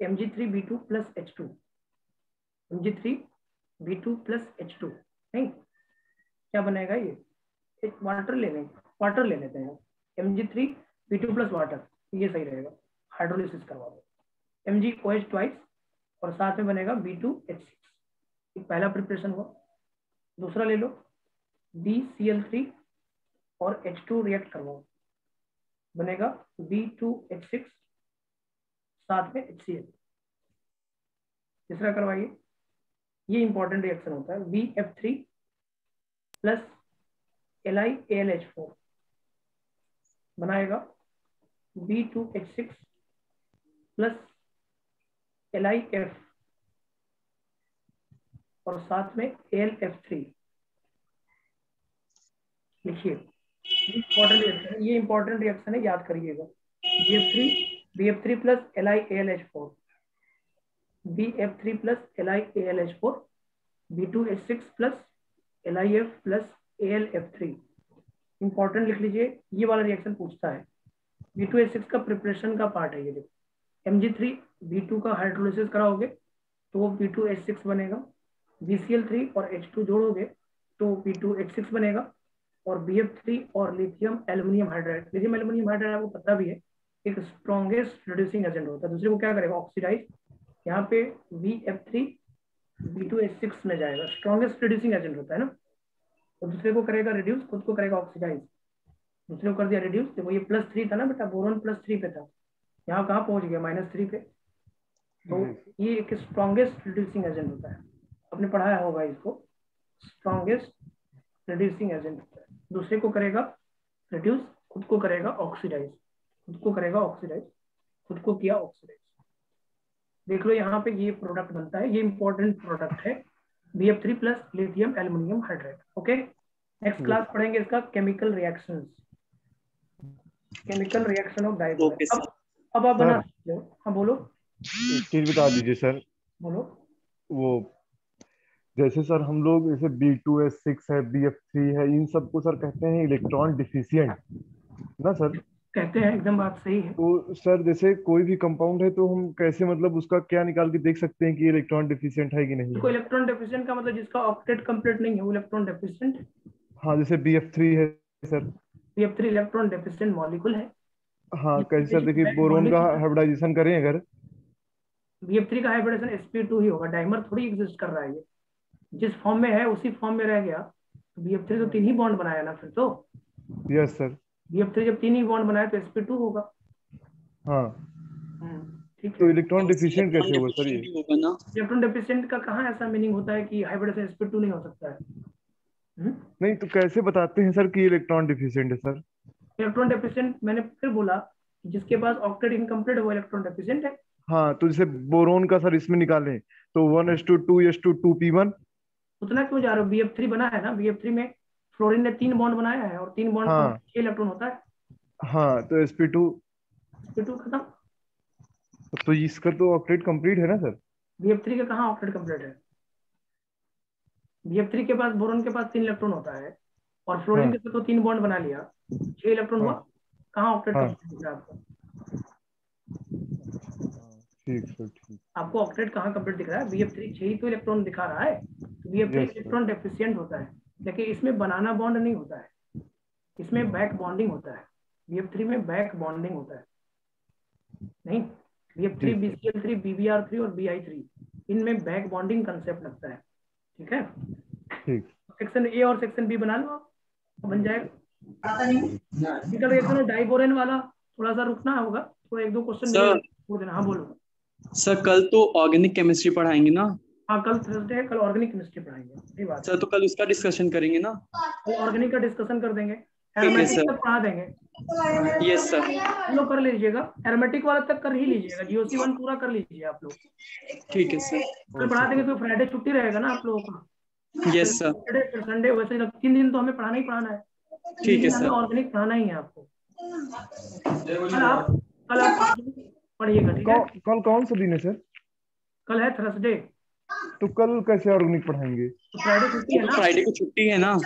Mg3B2 plus H2, Mg3B2 plus H2, नहीं क्या बनेगा ये, एक वाटर ले लेते हैं Mg3B2 प्लस वाटर, ये सही रहेगा, हाइड्रोलिसिस करवा दो MgOH ट्वाइस और साथ में बनेगा B2H6, पहला प्रिपरेशन हुआ। दूसरा ले लो BCl3 और H2 रिएक्ट करवाओ, बनेगा B2H6 साथ में HCl। तीसरा करवाइए, ये इंपॉर्टेंट रिएक्शन होता है BF3 प्लस LiAlH4 बनाएगा B2H6 प्लस LiF और साथ में AlF3। लिखिए ये इंपॉर्टेंट रिएक्शन है, याद करिएगा। BF3 plus LiAlH4, BF3 plus LiAlH4, B2H6 plus LiF plus AlF3। Important लिख लीजिए, ये वाला रिएक्शन पूछता है। B2H6 का प्रिपरेशन का पार्ट है ये, देखो Mg3B2 का हाइड्रोलिसिस कराओगे तो वो B2H6 बनेगा, BCl3 और H2 जोड़ोगे तो B2H6 बनेगा, और BF3 और लिथियम एल्युमिनियम हाइड्राइड आपको पता भी है एक स्ट्रॉन्गेस्ट रिड्यूसिंग एजेंट होता है। दूसरे को क्या करेगा, ऑक्सीडाइज, यहाँ पे BF3 B2H6 में जाएगा, स्ट्रॉन्गेस्ट रिड्यूसिंग एजेंट होता है ना, तो दूसरे को करेगा रिड्यूस, खुद को करेगा ऑक्सीडाइज। दूसरे को कर दिया रिड्यूस, देखो ये +3 था ना बेटा, बोरॉन +3 पे था, यहाँ कहाँ पहुंच गया -3 पे, तो ये एक स्ट्रॉन्गेस्ट रिड्यूसिंग एजेंट होता है, आपने पढ़ाया होगा इसको, स्ट्रॉन्गेस्ट रिड्यूसिंग एजेंट होता है। दूसरे को करेगा रिड्यूस, खुद को करेगा ऑक्सीडाइज, खुद को करेगा ऑक्सीडाइज, खुद को किया ऑक्सीडाइज। देख लो यहाँ पे ये प्रोडक्ट बनता है, ये इंपॉर्टेंट प्रोडक्ट है BF3 plus lithium aluminium hydride. Okay, next class पढ़ेंगे इसका chemical reactions, chemical reaction of diborane. अब आप बना सकते हो। हाँ बोलो, एक चीज बता दीजिए सर, बोलो। वो जैसे सर हम लोग जैसे B2H6 है, BF3 है, इन सबको सर कहते हैं इलेक्ट्रॉन डिफिशिएंट ना सर? कहते हैं, एकदम बात सही है। तो सर जैसे कोई भी कंपाउंड है तो हम कैसे मतलब उसका क्या निकाल के देख सकते हैं कि इलेक्ट्रॉन डिफिशिएंट है कि नहीं? देखो इलेक्ट्रॉन डेफिशिएंट का मतलब जिसका ऑक्टेट कंप्लीट नहीं है वो इलेक्ट्रॉन डेफिशिएंट। हाँ जैसे BF3 है sir, BF3 electron deficient molecule है। हाँ कैसे सर, देखिए बोरोन का हाइब्रिडाइजेशन करें अगर, BF3 का हाइब्रिडेशन sp2 ही होगा, डाइमर थोड़ी एग्जिस्ट कर रहा है, ये जिस फॉर्म में है उसी फॉर्म में रह गया। तो BF3 तो 3 ही बॉन्ड बनाया ना फिर तो। यस सर, BF3 जब 3 ही बॉन्ड बनाया तो sp2 होगा। हाँ ठीक है, तो इलेक्ट्रॉन डिफिशिएंट कैसे होगा सर ये? इलेक्ट्रॉन डेफिशिएंट का कहाँ ऐसा मीनिंग होता है कि हाइब्रिडेशन sp2 नहीं हो सकता है? नहीं तो कैसे बताते हैं सर कि इलेक्ट्रॉन डिफिशिएंट है सर? इलेक्ट्रॉन डेफिशिएंट मैंने फिर बोला, जिसके पास ऑक्टेट इनकम्प्लीट है वो इलेक्ट्रॉन डेफिशिएंट है। हाँ तो जैसे बोरोन का सर इसमें निकालें तो 1:2:2 उतना क्यों जा रहे हो, BF3 बना है ना, BF3 में फ्लोरीन ने 3 बॉन्ड बनाया है और 3 बॉन्ड हाँ 6 इलेक्ट्रॉन होता है। हाँ तो sp2, sp2 खत्म। तो इसका तो ऑक्टेट कंप्लीट है ना सर? BF3 का कहाँ ऑक्टेट कंप्लीट है? BF3 के पास, बोरोन के पास 3 इलेक्ट्रॉन होता है और फ्लोरीन के साथ तो 3 बॉन्ड बना लिया, 6 इलेक्ट्रॉन हुआ, कहाँ ऑक्टेट कंप्लीट है आपको? ठीक सर, ठीक। आपको ऑक्टेट कहाँ कंप्लीट दिख रहा है? BF3 6 ही तो इलेक्ट्रॉन दिखा रहा है, तो BF3 इलेक्ट्रॉन डेफिशिएंट होता है। लेकिन इसमें बनाना बॉन्ड नहीं होता है, इसमें बैक बॉन्डिंग होता है। BF3 में बैक बॉन्डिंग होता है, नहीं BF3 BCl3 BBr3 और BI3 इनमें बैक बॉन्डिंग कंसेप्ट लगता है। ठीक है, ठीक। सेक्शन ए और सेक्शन बी बना लो, बन जाएगा। केमिकल रिएक्शन और डाइबोरेन वाला थोड़ा सा रुकना होगा, तो 1-2 क्वेश्चन छोड़ देना। हाँ बोलो सर, कल तो ऑर्गेनिक केमिस्ट्री पढ़ाएंगे ना? हाँ कल थर्सडे है, कल ऑर्गेनिक केमिस्ट्री पढ़ाएंगे। सही बात सर, तो कल उसका डिस्कशन करेंगे ना? कल ऑर्गेनिक का डिस्कशन कर देंगे, ठीक है एरोमेटिक सर। तक पढ़ा देंगे। यस सर, लोग कर लीजिएगा, एरोमेटिक वाला तक कर ही लीजिएगा, GOC1 पूरा कर लीजिए आप लोग। ठीक है सर। कल पढ़ा देंगे तो फ्राइडे छुट्टी रहेगा ना आप लोगों का। Yes sir. फिर संडे, वैसे 3 दिन तो हमें पढ़ाना ही पढ़ाना है। ठीक है सर। ऑर्गेनिक पढ़ाना ही है आपको। कल आप पढ़िएगा, ठीक है? कल कौन सा दिन है सर? कल है थर्सडे। तो कल कैसे ऑर्गेनिक पढ़ाएंगे? तो फ्राइडे छुट्टी है ना। फ्राइडे को छुट्टी है ना।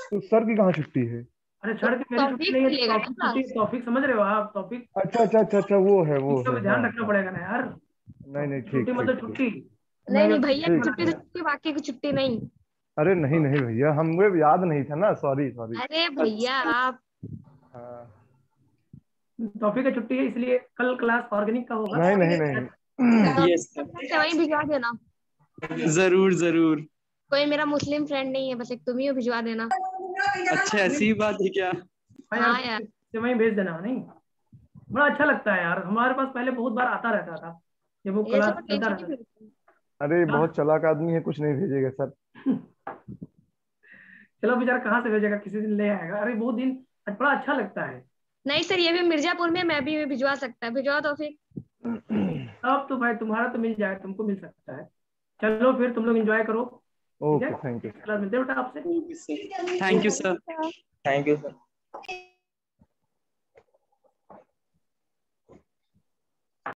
तो सर की कहाँ छुट्टी है? अरे सर की मेरी छुट्टी नहीं है, टॉपिक छुट्टी, टॉपिक समझ रहे हो आप? टॉपिक अच्छा अच्छा अच्छा अच्छा, वो है ध्यान हाँ रखना हाँ। पड़ेगा ना यार। नहीं नहीं, ठीक छुट्टी ठीक मतलब ठीक। छुट्टी। नहीं नहीं भैया, ठीक छुट्टी तो है। छुट्टी, बाकी की छुट्टी नहीं। अरे नहीं नहीं भैया, हमें याद नहीं था ना, सॉरी सॉरी। अरे भैया आप। हाँ। टॉपिक है छुट्टी है, इसलिए कल क्लास ऑर्गेनिक का होगा। नहीं नहीं नहीं। यस से वहीं भिजवा देना। जरूर जरूर। कोई मेरा मुस्लिम फ्रेंड नहीं है, बस एक तुम ही हो, भिजवा देना। अच्छा ऐसी बात है क्या? हाँ यार, हाँ यार। वहीं भेज देना। नहीं, बड़ा अच्छा लगता है यार, हमारे पास पहले बहुत बार आता रहता था जब वो ये क्लास चलो चलता टेंशन रहता नहीं था। फिर। अरे हाँ, बहुत चालाक आदमी है, कुछ नहीं भेजेगा सर। चलो बेचारा कहाँ से भेजेगा, किसी दिन ले आएगा। अरे बहुत दिन, बड़ा अच्छा लगता है। नहीं सर, ये भी मिर्जापुर में, मैं भी भिजवा सकता है, भिजवा दो फिर। अब तो भाई तुम्हारा तो मिल जाए, तुमको मिल सकता है। चलो फिर तुम लोग एंजॉय करो। ठीक है, ओके, थैंक यू। क्लास मिलते हैं बेटा आपसे। Thank you sir. Thank you sir.